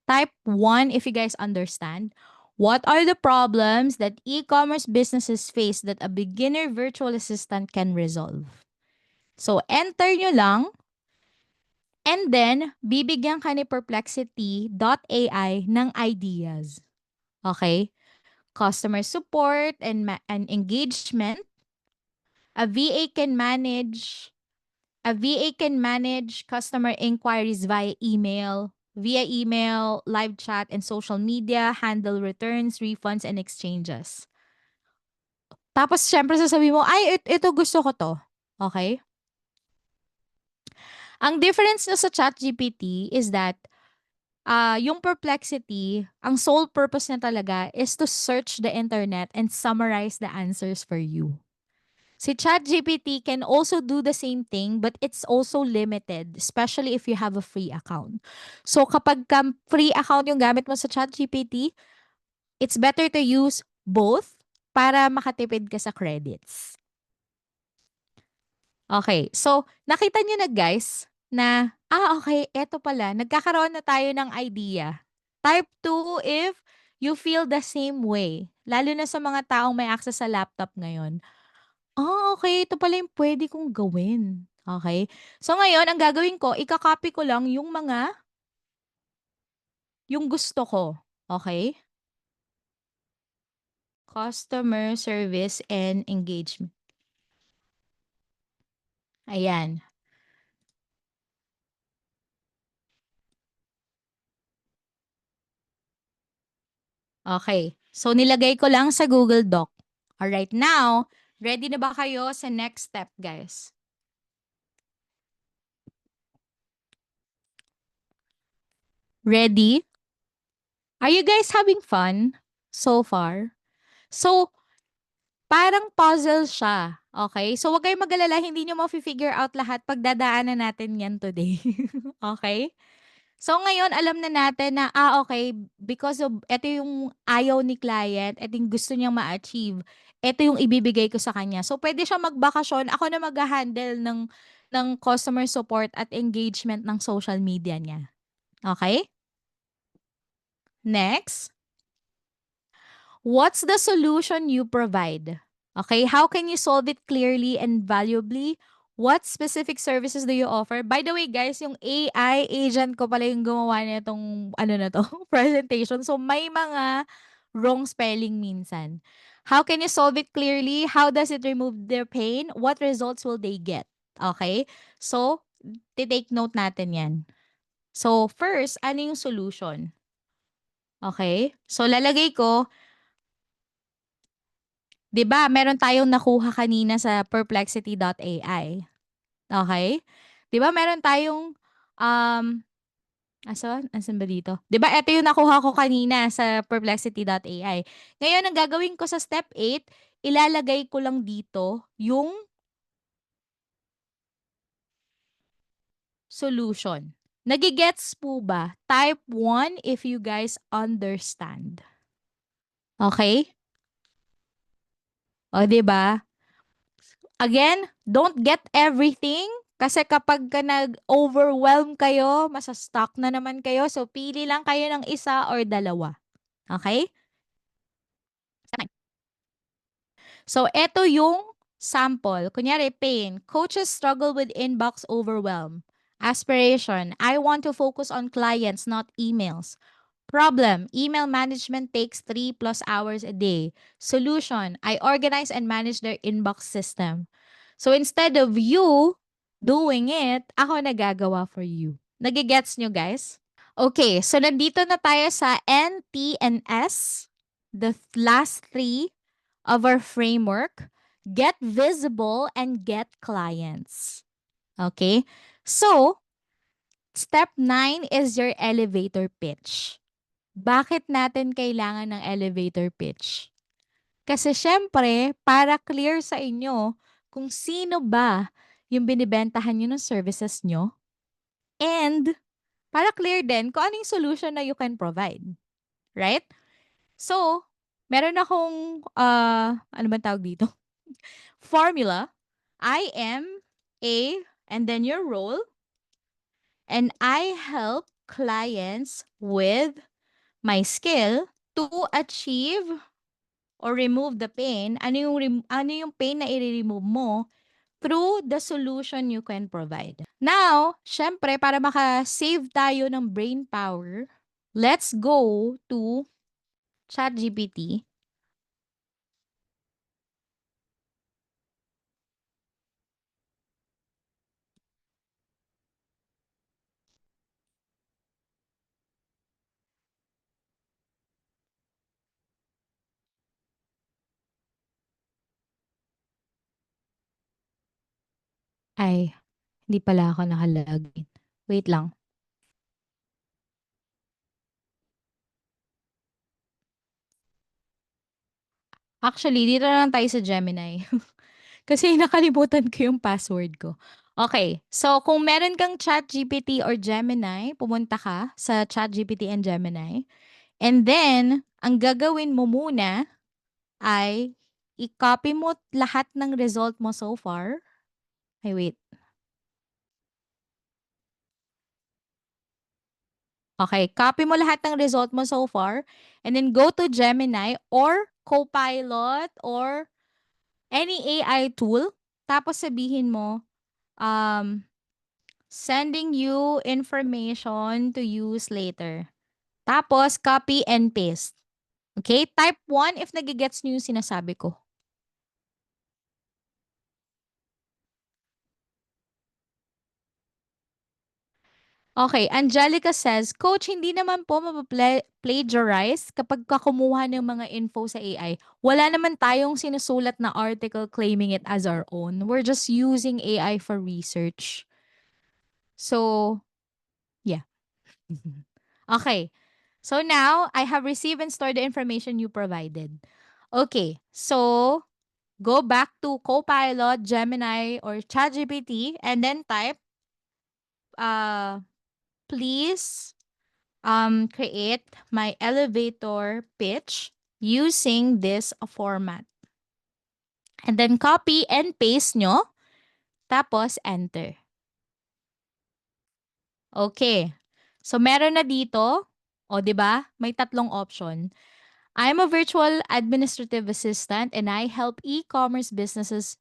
Type 1 if you guys understand. What are the problems that e-commerce businesses face that a beginner virtual assistant can resolve? So, enter nyo lang. And then, bibigyan ka ni Perplexity.ai ng ideas. Okay? Customer support and engagement. A VA can manage a VA can manage customer inquiries via email, live chat, and social media, handle returns, refunds, and exchanges. Tapos, syempre, sasabihin mo, ay, ito gusto ko to. Okay? Ang difference na sa ChatGPT is that yung Perplexity, ang sole purpose niya talaga is to search the internet and summarize the answers for you. Si ChatGPT can also do the same thing, but it's also limited, especially if you have a free account. So kapag free account yung gamit mo sa ChatGPT, it's better to use both para makatipid ka sa credits. Okay, so nakita niyo na guys na, okay, eto pala, nagkakaroon na tayo ng idea. Type 2 if you feel the same way, lalo na sa mga taong may access sa laptop ngayon. Okay, ito pala yung pwede kong gawin. Okay? So ngayon, ang gagawin ko, ika-copy ko lang yung gusto ko. Okay? Customer service and engagement. Ayan. Okay. So nilagay ko lang sa Google Doc. Alright, now, ready na ba kayo sa next step, guys? Ready? Are you guys having fun? so far. So, parang puzzle siya, okay? So, wag kayong mag-alala, hindi niyo mafi-figure out lahat pagdadaanan natin 'yan today, okay? So, ngayon alam na natin na, okay, because of eto yung ayaw ni client, eto yung gusto niyang ma-achieve, eto yung ibibigay ko sa kanya. So, puwede siyang magbakasyon, ako na magha-handle ng customer support at engagement ng social media niya, okay? Next. What's the solution you provide? Okay, how can you solve it clearly and valuably? What specific services do you offer? By the way, guys, yung AI agent ko pala yung gumawa nitong ano na 'to, presentation. So, may mga wrong spelling minsan. How can you solve it clearly? How does it remove their pain? What results will they get? Okay? So, take note natin 'yan. So, first, ano yung solution? Okay? So, lalagay ko 'di ba meron tayong nakuha kanina sa perplexity.ai, okay? 'Di ba meron tayong, um, asan ba dito? 'Di ba eto yung nakuha ko kanina sa perplexity.ai. Ngayon ang gagawin ko sa step 8, ilalagay ko lang dito yung solution. Nage-gets po ba? Type 1 if you guys understand. Okay? O 'di ba? Again, don't get everything kasi kapag ka nag-overwhelm kayo, masa-stuck na naman kayo. So, pili lang kayo ng isa or dalawa. Okay? So, eto yung sample. Kunyari, pain. Coaches struggle with inbox overwhelm. Aspiration. I want to focus on clients, not emails. Problem. Email management takes 3 plus hours a day. Solution. I organize and manage their inbox system. So, instead of you doing it, ako nagagawa for you. Nagigets nyo, guys? Okay, so nandito na tayo sa N, T, and S. The last three of our framework, get visible and get clients. Okay? So, step 9 is your elevator pitch. Bakit natin kailangan ng elevator pitch? Kasi syempre, para clear sa inyo kung sino ba yung binibentahan nyo ng services nyo and para clear din kung ano yung solution na you can provide. Right? So, meron akong, ano ba tawag dito? Formula. I am a, and then your role, and I help clients with my skill to achieve or remove the pain. Ano yung pain na i-remove mo through the solution you can provide. Now, syempre, para maka-save tayo ng brain power, let's go to ChatGPT. Ay, hindi pala ako naka-login. Wait lang. Actually, dito na lang tayo sa Gemini. Kasi nakalimutan ko yung password ko. Okay, so kung meron kang ChatGPT or Gemini, pumunta ka sa ChatGPT and Gemini. And then, ang gagawin mo muna ay i-copy mo lahat ng result mo so far. Ay, wait. Okay, copy mo lahat ng result mo so far. And then go to Gemini or Copilot or any AI tool. Tapos sabihin mo, um, sending you information to use later. Tapos, copy and paste. Okay? Type 1 if nagigets nyo yung sinasabi ko. Okay, Angelica says, Coach, hindi naman po mapaplagiarize kapag kumuha ng mga info sa AI. Wala naman tayong sinusulat na article claiming it as our own. We're just using AI for research. So, yeah. Okay. So now I have received and stored the information you provided. Okay, so go back to Copilot, Gemini, or ChatGPT and then type, uh, please create my elevator pitch using this format. And then copy and paste nyo, tapos enter. Okay. So meron na dito, o 'di ba? May tatlong option. I'm a virtual administrative assistant and I help e-commerce business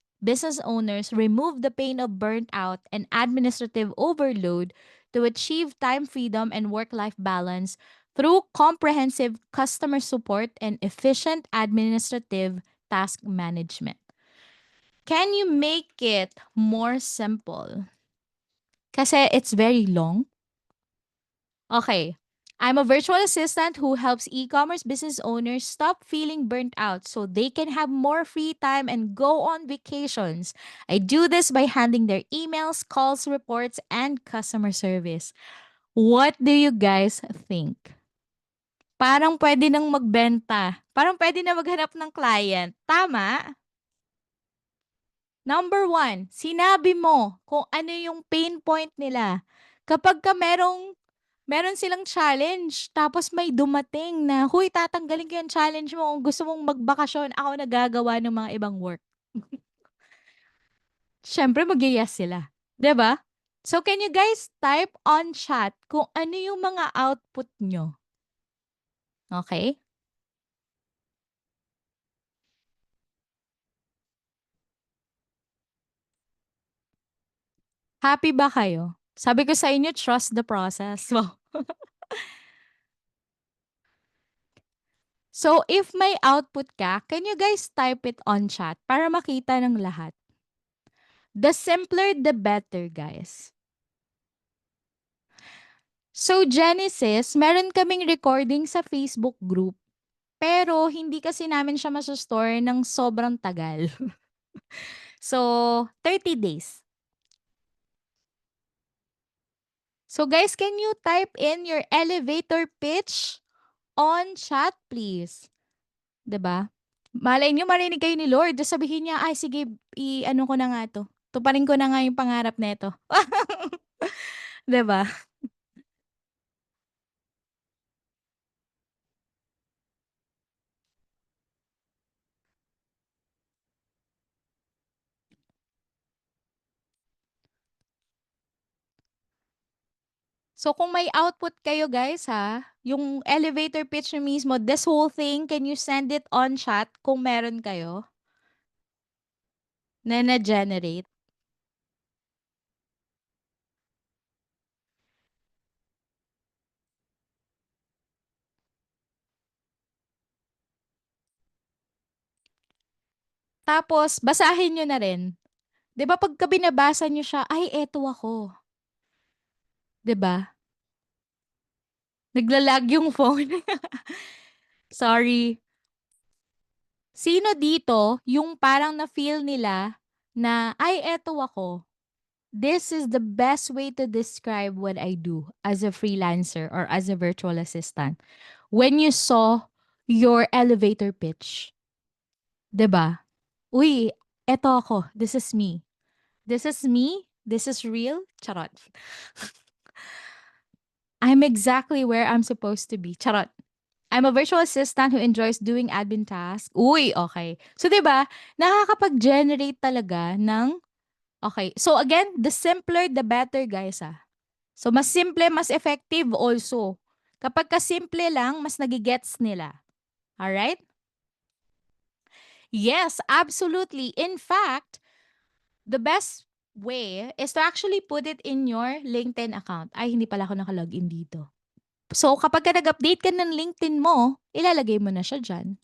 owners remove the pain of burnt out and administrative overload to achieve time freedom and work-life balance through comprehensive customer support and efficient administrative task management. Can you make it more simple? Kasi it's very long. Okay. I'm a virtual assistant who helps e-commerce business owners stop feeling burnt out so they can have more free time and go on vacations. I do this by handling their emails, calls, reports, and customer service. What do you guys think? Parang pwede nang magbenta. Parang pwede na maghanap ng client. Tama? Number one, sinabi mo kung ano yung pain point nila. Kapag ka meron silang challenge, tapos may dumating na, "Huy, tatanggalin ko yung challenge mo kung gusto mong magbakasyon, ako na gagawa ng mga ibang work." Siyempre mag-ye-yes sila, 'di ba? So can you guys type on chat kung ano yung mga output nyo? Okay? Happy ba kayo? Sabi ko sa inyo, trust the process. Wow. So if may output ka, can you guys type it on chat para makita ng lahat? The simpler, the better, guys. So Genesis, meron kaming recording sa Facebook group, pero hindi kasi namin siya maso-store ng sobrang tagal. So 30 days. So guys, can you type in your elevator pitch on chat please? 'Di ba? Malay niyo marinig kayo ni Lord, tapos sabihin niya, "Ay sige, i-ano ko na nga 'to, tuparin ko na nga yung pangarap nito." 'Di ba? So kung may output kayo guys ha, yung elevator pitch nyo mismo, this whole thing, can you send it on chat kung meron kayo na na-generate? Tapos basahin nyo na rin. 'Di ba pagka binabasa nyo siya, ay eto ako. 'Di ba? Naglalag yung phone. Sorry. Sino dito yung parang na-feel nila na, ay eto ako. This is the best way to describe what I do as a freelancer or as a virtual assistant. When you saw your elevator pitch, 'di ba? Uy, eto ako. This is me. This is me. This is real. Charot. I'm exactly where I'm supposed to be. Charot. I'm a virtual assistant who enjoys doing admin tasks. Uy, okay. So, 'di ba? Nakakapag-generate talaga ng okay. So again, the simpler the better, guys, ah. So mas simple, mas effective also. Kapag ka simple lang, mas nagigets nila. Alright? Yes, absolutely. In fact, the best way is to actually put it in your LinkedIn account. Ay, hindi pala ako nakalogin dito. So, kapag ka nag-update ka ng LinkedIn mo, ilalagay mo na siya dyan.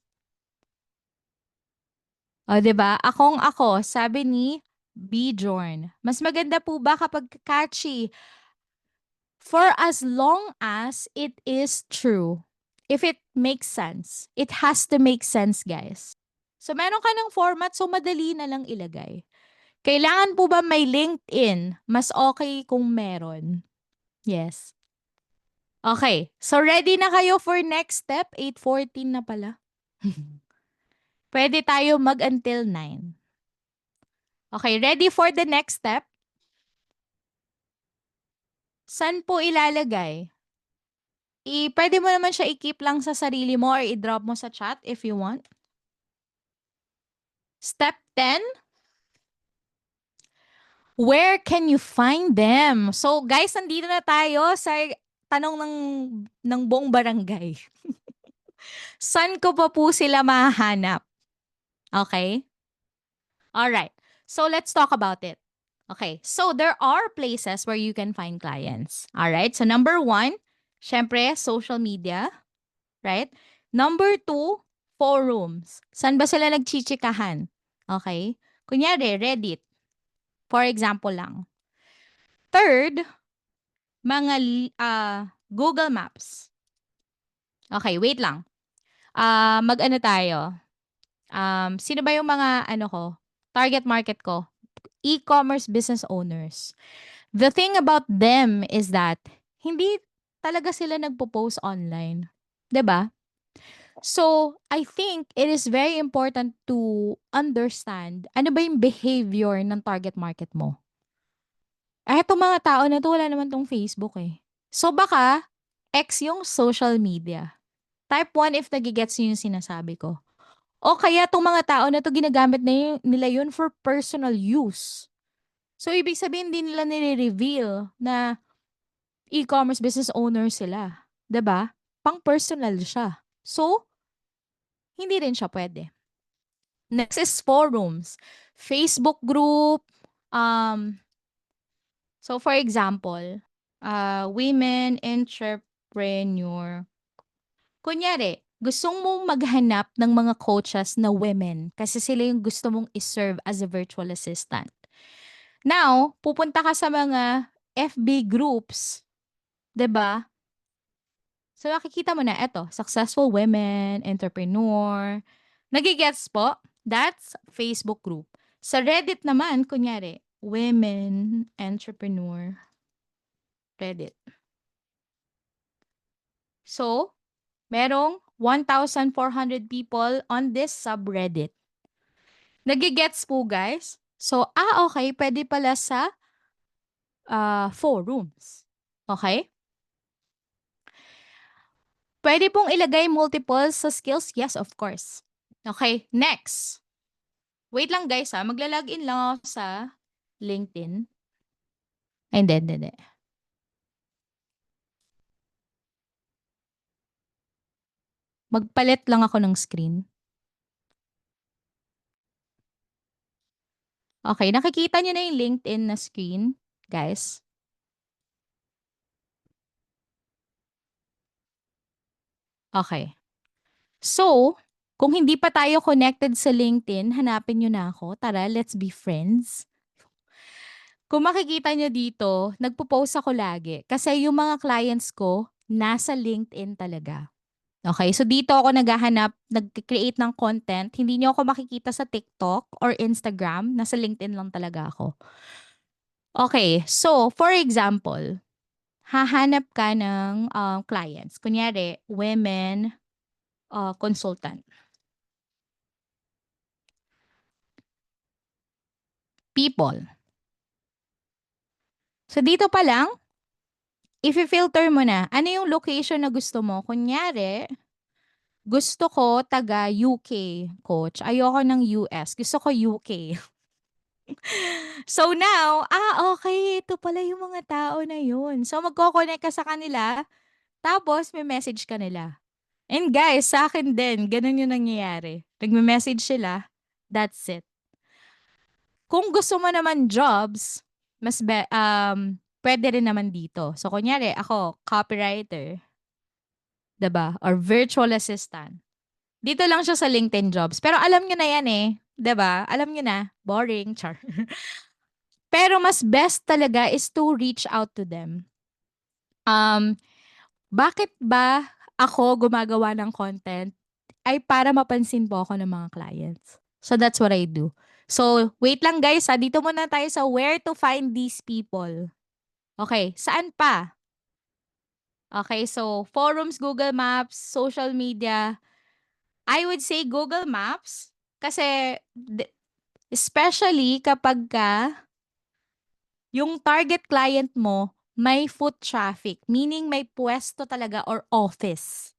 O, 'di ba? Akong ako, sabi ni Bjorn. Mas maganda po ba kapag catchy? For as long as it is true. If it makes sense. It has to make sense, guys. So, meron ka ng format, so madali na lang ilagay. Kailangan po ba may LinkedIn? Mas okay kung meron. Yes. Okay, so ready na kayo for next step? 8:14 na pala. Pwede tayo mag until 9. Okay, ready for the next step? Saan po ilalagay? Pwede mo naman siya i-keep lang sa sarili mo or i-drop mo sa chat if you want. Step 10, where can you find them? So guys, nandito na tayo sa tanong ng buong barangay. Saan ko pa po sila mahanap? Okay? Alright. So let's talk about it. Okay. So there are places where you can find clients. Alright. So number one, syempre, social media. Right? Number two, forums. Saan ba sila nagchichikahan? Okay? Kunyari, Reddit. For example lang. Third, mga Google Maps. Okay, wait lang. Mag-ano tayo? Sino ba yung mga target market ko? E-commerce business owners. The thing about them is that hindi talaga sila nagpo-post online. 'Di ba? So, I think it is very important to understand ano ba yung behavior ng target market mo. Etong mga tao na 'to wala naman 'tong Facebook, eh. So, baka X yung social media. Type 1 if nage-gets niyo yung sinasabi ko. O kaya 'tong mga tao na 'to ginagamit nila yun for personal use. So, ibig sabihin hindi nila nire-reveal na e-commerce business owner sila. 'Di ba? Pang-personal siya. So, hindi rin siya pwede. Next is forums. Facebook group. Um, so, for example, women entrepreneur. Kunyari, gustong mong maghanap ng mga coaches na women kasi sila yung gusto mong iserve as a virtual assistant. Now, pupunta ka sa mga FB groups, 'di ba? So nakikita mo na eto, successful women, entrepreneur. Nagigets po? That's Facebook group. Sa Reddit naman, kunyari, women, entrepreneur, Reddit. So, merong 1,400 people on this subreddit. Nagigets po, guys? So, okay, pwede pala sa forums. Okay? Pwede pong ilagay multiple sa skills? Yes, of course. Okay, next. Wait lang guys ha, magla-login lang ako sa LinkedIn. Ay, hindi. Magpalit lang ako ng screen. Okay, nakikita niyo na yung LinkedIn na screen, guys. Okay. So, kung hindi pa tayo connected sa LinkedIn, hanapin niyo na ako. Tara, let's be friends. Kung makikita niyo dito, nagpo-post ako lagi. Kasi yung mga clients ko, nasa LinkedIn talaga. Okay, so dito ako naghahanap, nag-create ng content. Hindi niyo ako makikita sa TikTok or Instagram. Nasa LinkedIn lang talaga ako. Okay, so for example, hahanap ka ng clients. Kunyari, women consultant. People. So dito pa lang, if-filter mo na, ano yung location na gusto mo? Kunyari, gusto ko taga UK, coach. Ayoko ng US. Gusto ko UK. So now, okay, ito pala yung mga tao na yun. So magko-connect ka sa kanila, tapos may message ka nila. And guys, sa akin din, ganun yung nangyayari. Nagme-message sila, that's it. Kung gusto mo naman jobs, pwede rin naman dito. So kunyari, ako, copywriter, 'di ba? Or virtual assistant. Dito lang siya sa LinkedIn Jobs. Pero alam niyo na yan eh, 'di ba? Alam niyo na, boring, char. Pero mas best talaga is to reach out to them. Um, Bakit ba ako gumagawa ng content? Ay para mapansin po ako ng mga clients. So that's what I do. So wait lang guys ha, dito muna tayo sa where to find these people. Okay, saan pa? Okay, so forums, Google Maps, social media. I would say Google Maps kasi especially kapag yung target client mo may foot traffic, meaning may pwesto talaga or office.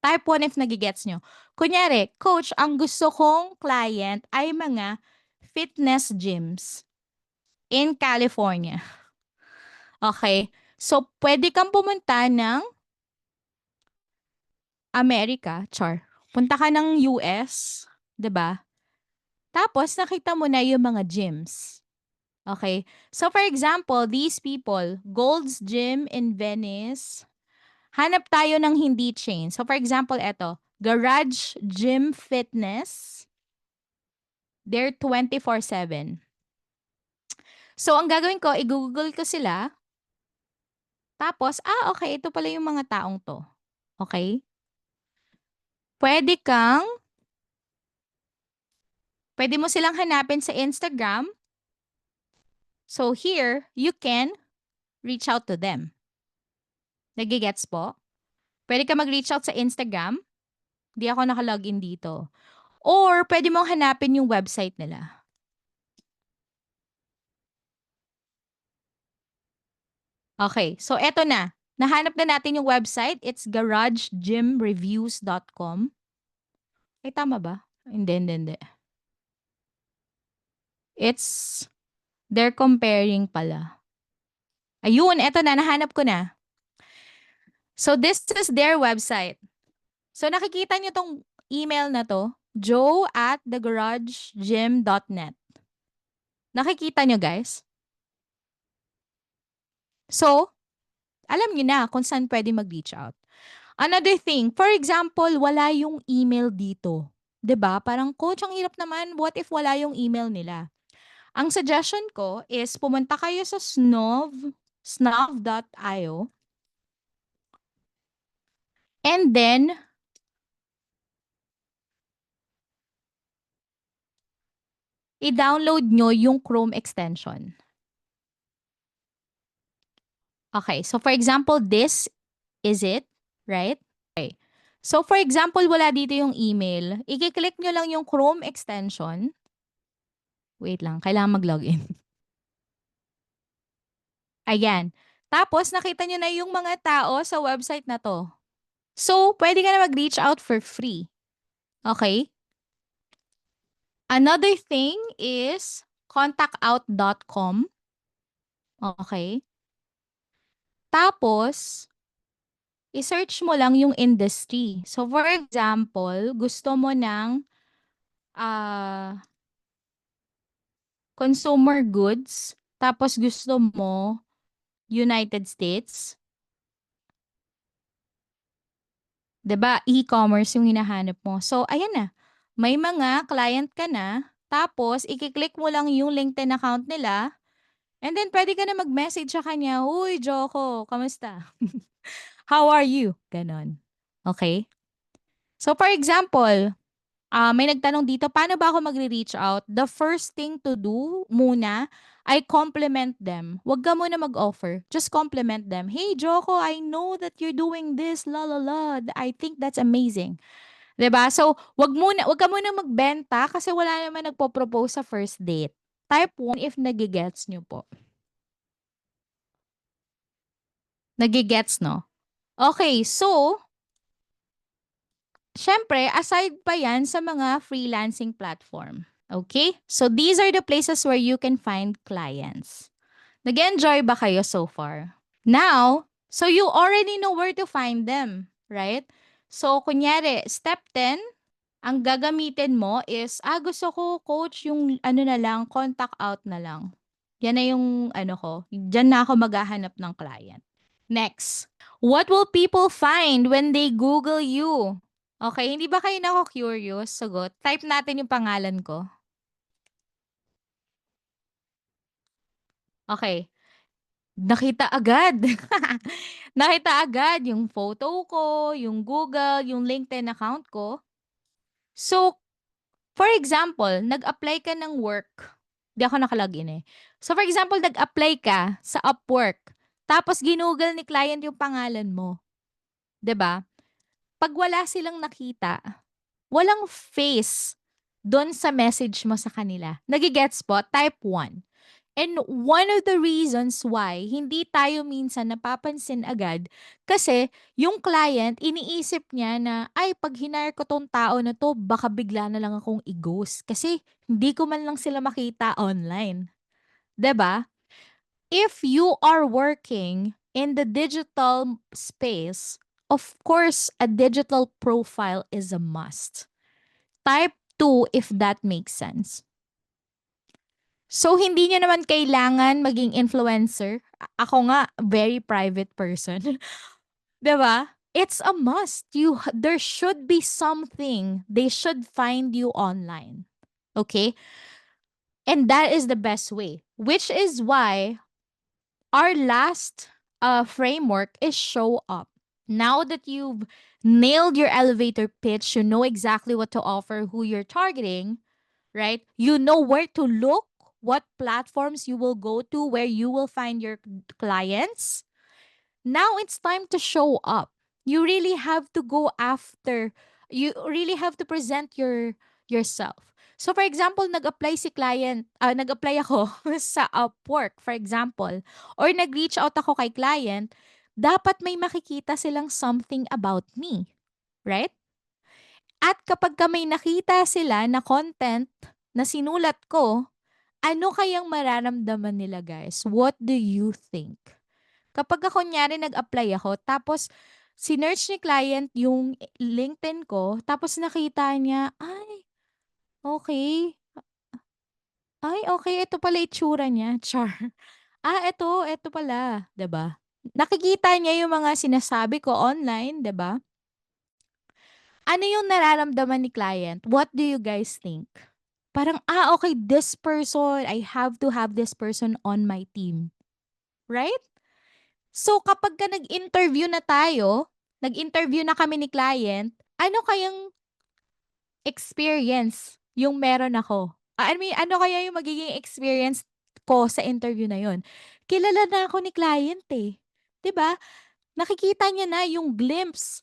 Type 1 if nagigets nyo. Kunyari, coach, ang gusto kong client ay mga fitness gyms in California. Okay. So, pwede kang pumunta ng America, char. Punta ka ng US, 'di ba? Tapos nakita mo na yung mga gyms. Okay? So for example, these people, Gold's Gym in Venice, hanap tayo ng hindi chain. So for example, eto, Garage Gym Fitness, they're 24/7. So ang gagawin ko, i-google ko sila, tapos, okay, ito pala yung mga taong to. Okay? Pwede kang, pwede mo silang hanapin sa Instagram. So here, you can reach out to them. Nagigets po? Pwede ka mag-reach out sa Instagram. Di ako nakalogin dito. Or pwede mong hanapin yung website nila. Okay, so eto na. Nahanap na natin yung website. It's garagegymreviews.com. Ay, tama ba? Hindi. It's, they're comparing pala. Ayun, eto na, nahanap ko na. So this is their website. So nakikita nyo tong email na to, joe@thegaragegym.net. Nakikita nyo, guys? So, alam nyo na kung saan pwede mag-reach out. Another thing, for example, wala yung email dito. 'Di ba? Parang, coach, ang hirap naman. What if wala yung email nila? Ang suggestion ko is pumunta kayo sa snuv.io, and then i-download nyo yung Chrome extension. Okay, so for example, this is it, right? Okay. So for example, wala dito yung email. I-click nyo lang yung Chrome extension. Wait lang, kailangan mag-login. Ayan. Tapos, nakita nyo na yung mga tao sa website na to. So, pwede ka na mag-reach out for free. Okay? Another thing is contactout.com. Okay? Tapos, i-search mo lang yung industry. So, for example, gusto mo ng consumer goods, tapos gusto mo United States. 'Di ba? E-commerce yung hinahanap mo. So, ayan na. May mga client ka na, tapos i-click mo lang yung LinkedIn account nila, and then pwede ka na mag-message sa kanya, "Uy, Joko, kamusta? How are you?" Ganon. Okay? So, for example, may nagtanong dito, paano ba ako magre-reach out? The first thing to do muna ay compliment them. Huwag ka muna mag-offer. Just compliment them. Hey, Joko, I know that you're doing this, la la la. I think that's amazing. 'Di ba? So, wag ka muna magbenta kasi wala naman nagpo-propose sa first date. Type 1 if nagigets nyo po. Nagigets, no? Okay, so, syempre, aside pa yan sa mga freelancing platform. Okay? So, these are the places where you can find clients. Nag-enjoy ba kayo so far? Now, so you already know where to find them, right? So, kunyari, step 10, ang gagamitin mo is, gusto ko, coach, yung ano na lang, contact out na lang. Yan na yung ano ko. Diyan na ako maghahanap ng client. Next. What will people find when they Google you? Okay, hindi ba kayo nako-curious? Sagot. Type natin yung pangalan ko. Okay. Nakita agad. Nakita agad yung photo ko, yung Google, yung LinkedIn account ko. So, for example, nag-apply ka ng work. Di ako nakalagin eh. So, for example, nag-apply ka sa Upwork. Tapos, ginugol ni client yung pangalan mo. 'di ba? Pag wala silang nakita, walang face do'n sa message mo sa kanila. Nage-gets po? Type 1. And one of the reasons why hindi tayo minsan napapansin agad, kasi yung client iniisip niya na, "Ay 'pag hinire ko 'tong tao na 'to baka bigla na lang akong i-ghost kasi hindi ko man lang sila makita online." 'Di ba? If you are working in the digital space, of course, a digital profile is a must. Type 2 if that makes sense. So, hindi niyo naman kailangan maging influencer. Ako nga, very private person. 'Di ba? It's a must. There should be something. They should find you online. Okay? And that is the best way. Which is why our last framework is show up. Now that you've nailed your elevator pitch, you know exactly what to offer, who you're targeting, right? You know where to look, what platforms you will go to, where you will find your clients. Now it's time to show up. You really have to go after. You really have to present yourself. So for example, nag-apply ako sa Upwork, for example, or nag-reach out ako kay client, dapat may makikita silang something about me, right? At kapag may nakita sila na content na sinulat ko, ano kayang mararamdaman nila, guys? What do you think? Kapag kunyari nag-apply ako tapos sinearch ni client yung LinkedIn ko tapos nakita niya, "Ay, okay. Ay, okay, ito pala itsura niya." Char. Ah, eto pala, 'di ba? Nakikita niya yung mga sinasabi ko online, 'di ba? Ano yung nararamdaman ni client? What do you guys think? Parang, okay, this person, I have to have this person on my team, right? So kapag nag-interview na tayo, nag-interview na kami ni client, ano kayang experience yung meron ako? I mean, ano kaya yung magiging experience ko sa interview na yun? Kilala na ako ni client eh. 'Di ba? Nakikita niya na yung glimpse,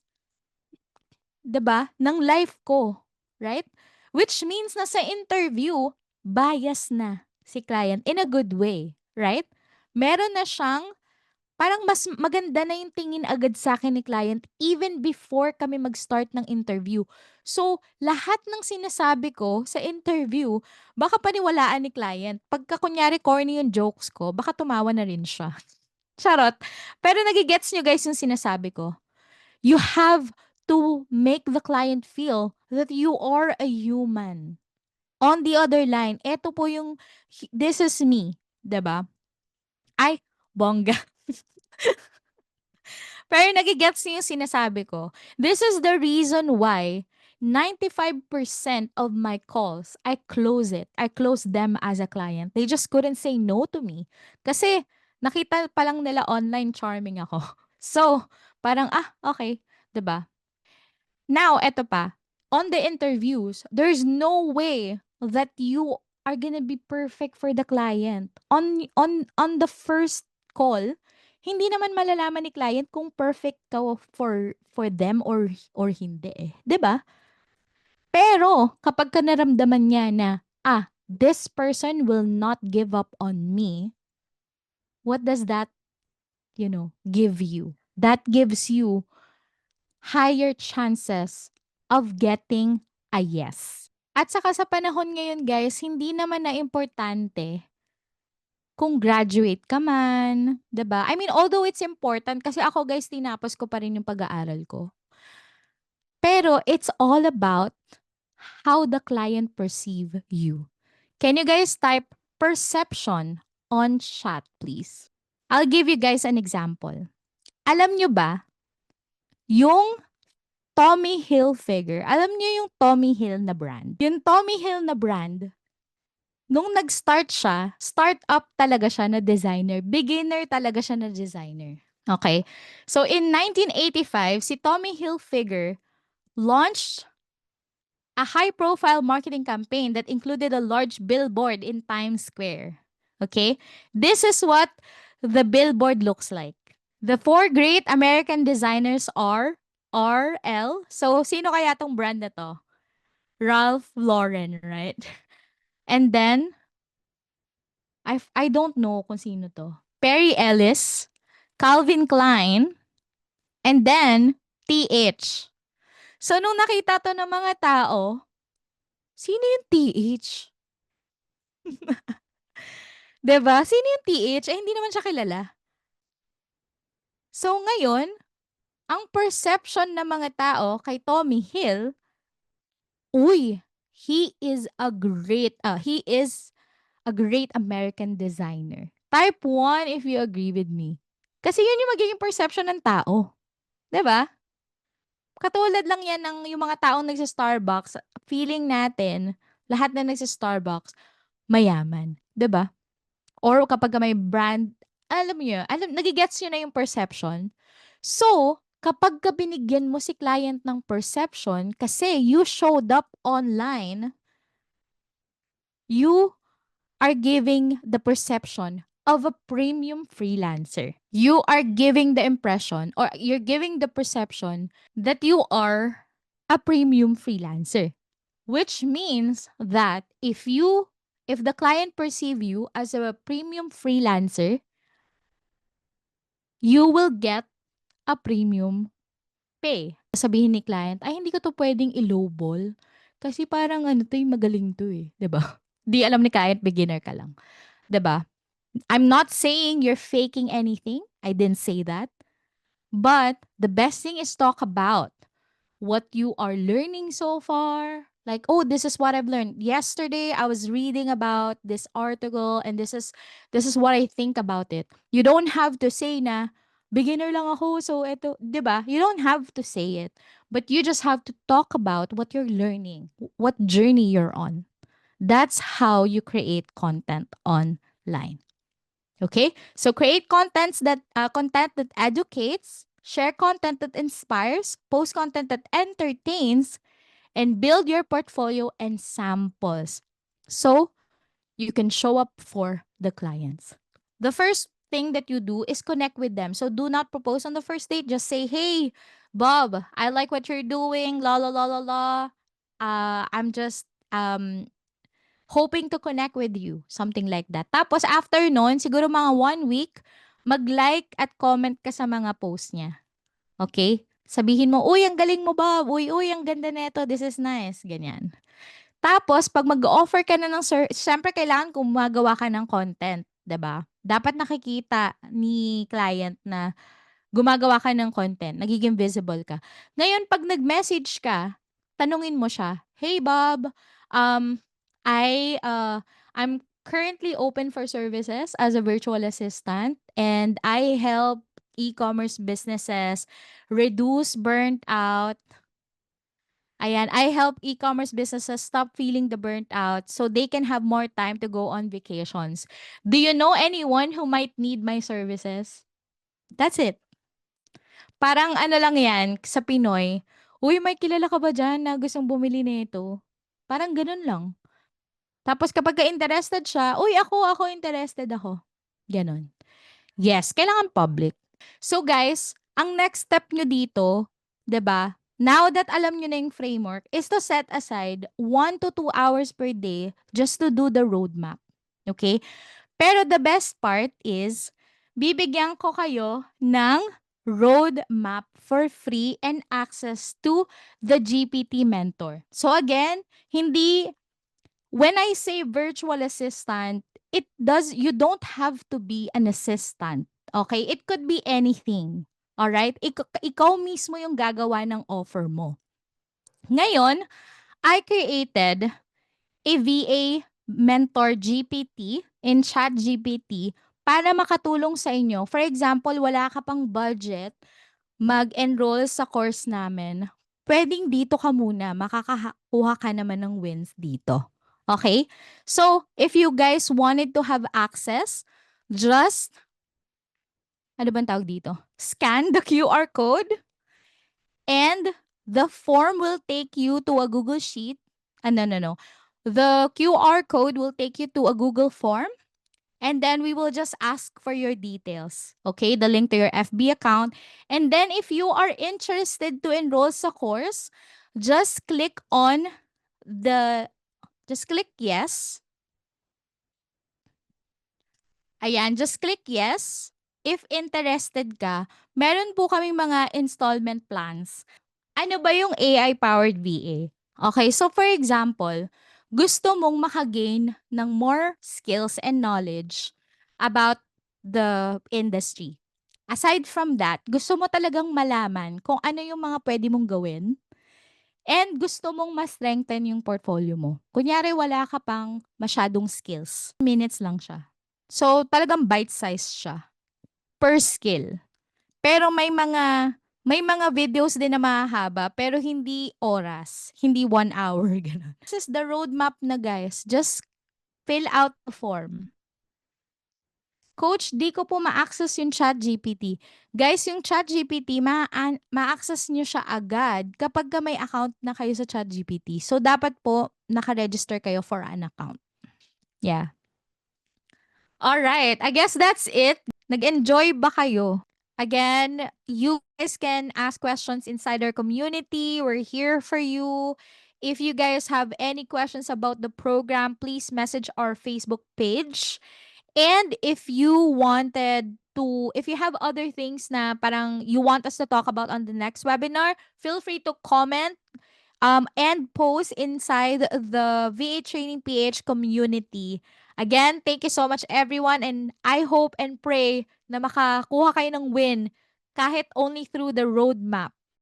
'di ba, ng life ko, right? Which means na sa interview, bias na si client in a good way, right? Meron na siyang parang mas maganda na yung tingin agad sa akin ni client even before kami mag-start ng interview. So, lahat ng sinasabi ko sa interview, baka paniwalaan ni client. Pagka kunyari corny yung jokes ko, baka tumawa na rin siya. Charot. Pero nagigets nyo guys yung sinasabi ko. You have to make the client feel that you are a human. On the other line, eto po yung, this is me. 'Di ba? Ay, bongga. Pero nagigets niyo yung sinasabi ko. This is the reason why 95% of my calls, I close it. I close them as a client. They just couldn't say no to me. Kasi nakita pa lang nila online charming ako. So, parang, okay. 'Di ba? Now, eto pa. On the interviews, there's no way that you are gonna be perfect for the client. On the first call, hindi naman malalaman ni client kung perfect ka for them or hindi eh. 'Di ba? Pero kapag ka naramdaman niya na, this person will not give up on me, what does that, give you? That gives you higher chances of getting a yes. At saka sa panahon ngayon guys, hindi naman na importante kung graduate ka man, 'di ba? I mean, although it's important kasi ako guys tinapos ko pa rin yung pag-aaral ko. Pero it's all about how the client perceive you. Can you guys type perception on chat, please? I'll give you guys an example. Alam nyo ba, yung Tommy Hilfiger. Alam niyo yung Tommy Hill na brand? Yung Tommy Hill na brand, nung nag-start siya, start-up talaga siya na designer. Beginner talaga siya na designer. Okay? So, in 1985, si Tommy Hilfiger launched a high-profile marketing campaign that included a large billboard in Times Square. Okay? This is what the billboard looks like. The four great American designers are RL. So, sino kaya tong brand na to? Ralph Lauren, right? And then, I don't know kung sino to. Perry Ellis, Calvin Klein, and then TH. So, nung nakita to ng mga tao, sino yung TH? 'Di ba? Sino yung TH? Eh, hindi naman siya kilala. So, ngayon, ang perception ng mga tao kay Tommy Hill, uy, he is a great American designer. Type 1 if you agree with me. Kasi yun yung magiging perception ng tao. 'Di ba? Katulad lang yan ng yung mga taong nagsa-Starbucks, feeling natin, lahat na nagsa-Starbucks, mayaman. 'Di ba? Or kapag may brand, alam mo yun, nagigets yun na yung perception. So, kapag ka binigyan mo si client ng perception, kasi you showed up online, you are giving the perception of a premium freelancer. You are giving the impression or you're giving the perception that you are a premium freelancer. Which means that if the client perceive you as a premium freelancer, you will get a premium pay. Sabihin ni client, ay hindi ko to pwedeng i-lowball kasi parang ano to, magaling to eh, 'di ba? Di alam ni client beginner ka lang, 'di ba? I'm not saying you're faking anything. I didn't say that. But the best thing is talk about what you are learning so far. Like, oh, this is what I've learned. Yesterday, I was reading about this article and this is what I think about it. You don't have to say na beginner lang ako, so eto, 'di ba? You don't have to say it. But you just have to talk about what you're learning, what journey you're on. That's how you create content online. Okay? So create content that educates, share content that inspires, post content that entertains, and build your portfolio and samples. So you can show up for the clients. The first thing that you do is connect with them. So do not propose on the first date. Just say, "Hey, Bob, I like what you're doing. La la la la la. I'm just hoping to connect with you." Something like that. Tapos after nun, siguro mga 1 week, mag-like at comment ka sa mga post niya. Okay? Sabihin mo, "Uy, ang galing mo, Bob. Uy, uy, ang ganda nito. This is nice." Ganyan. Tapos, pag mag-offer ka na ng siyempre kailangan gumagawa ka ng content, 'di ba? Dapat nakikita ni client na gumagawa ka ng content, nagiging visible ka. Ngayon, pag nag-message ka, tanungin mo siya, "Hey Bob, um, I'm currently open for services as a virtual assistant and I help e-commerce businesses reduce burnt out. Ayan, I help e-commerce businesses stop feeling the burnt out so they can have more time to go on vacations. Do you know anyone who might need my services?" That's it. Parang ano lang 'yan sa Pinoy, "Uy, may kilala ka ba diyan na gustong bumili nito?" Parang gano'n lang. Tapos kapagka interested siya, "Uy, ako interested ako." Gano'n. Yes, kailangan public. So guys, ang next step nyo dito, 'di ba? Now that alam nyo na yung framework, is to set aside 1 to 2 hours per day just to do the roadmap. Okay? Pero the best part is, bibigyan ko kayo ng roadmap for free and access to the GPT Mentor. So again, hindi, when I say virtual assistant, you don't have to be an assistant. Okay? It could be anything. Alright? Ikaw mismo yung gagawa ng offer mo. Ngayon, I created a VA mentor GPT in ChatGPT para makatulong sa inyo. For example, wala ka pang budget mag-enroll sa course namin. Pwedeng dito ka muna, makakakuha ka naman ng wins dito. Okay? So, if you guys wanted to have access, just, ano bang tawag dito? Scan the QR code and the form will take you to a Google Sheet. No. The QR code will take you to a Google form. And then we will just ask for your details. Okay, the link to your FB account. And then if you are interested to enroll sa course, just click on just click yes. Ayan, just click yes. If interested ka, meron po kaming mga installment plans. Ano ba yung AI-powered VA? Okay, so for example, gusto mong makagain ng more skills and knowledge about the industry. Aside from that, gusto mo talagang malaman kung ano yung mga pwede mong gawin and gusto mong ma-strengthen yung portfolio mo. Kunyari, wala ka pang masyadong skills. Minutes lang siya. So, talagang bite-sized siya per skill. Pero may mga videos din na mahahaba pero hindi oras, hindi 1 hour gano'n. This is the roadmap na guys, just fill out the form. Coach, di ko po ma-access yung ChatGPT. Guys, yung ChatGPT ma-access niyo siya agad kapagka may account na kayo sa ChatGPT. So dapat po naka-register kayo for an account. Yeah. Alright, I guess that's it. Nag-enjoy ba kayo? Again, you guys can ask questions inside our community. We're here for you. If you guys have any questions about the program, please message our Facebook page. And if you have other things na parang you want us to talk about on the next webinar, feel free to comment and post inside the VA Training PH community. Again, thank you so much everyone and I hope and pray na makakuha kayo ng win kahit only through the roadmap.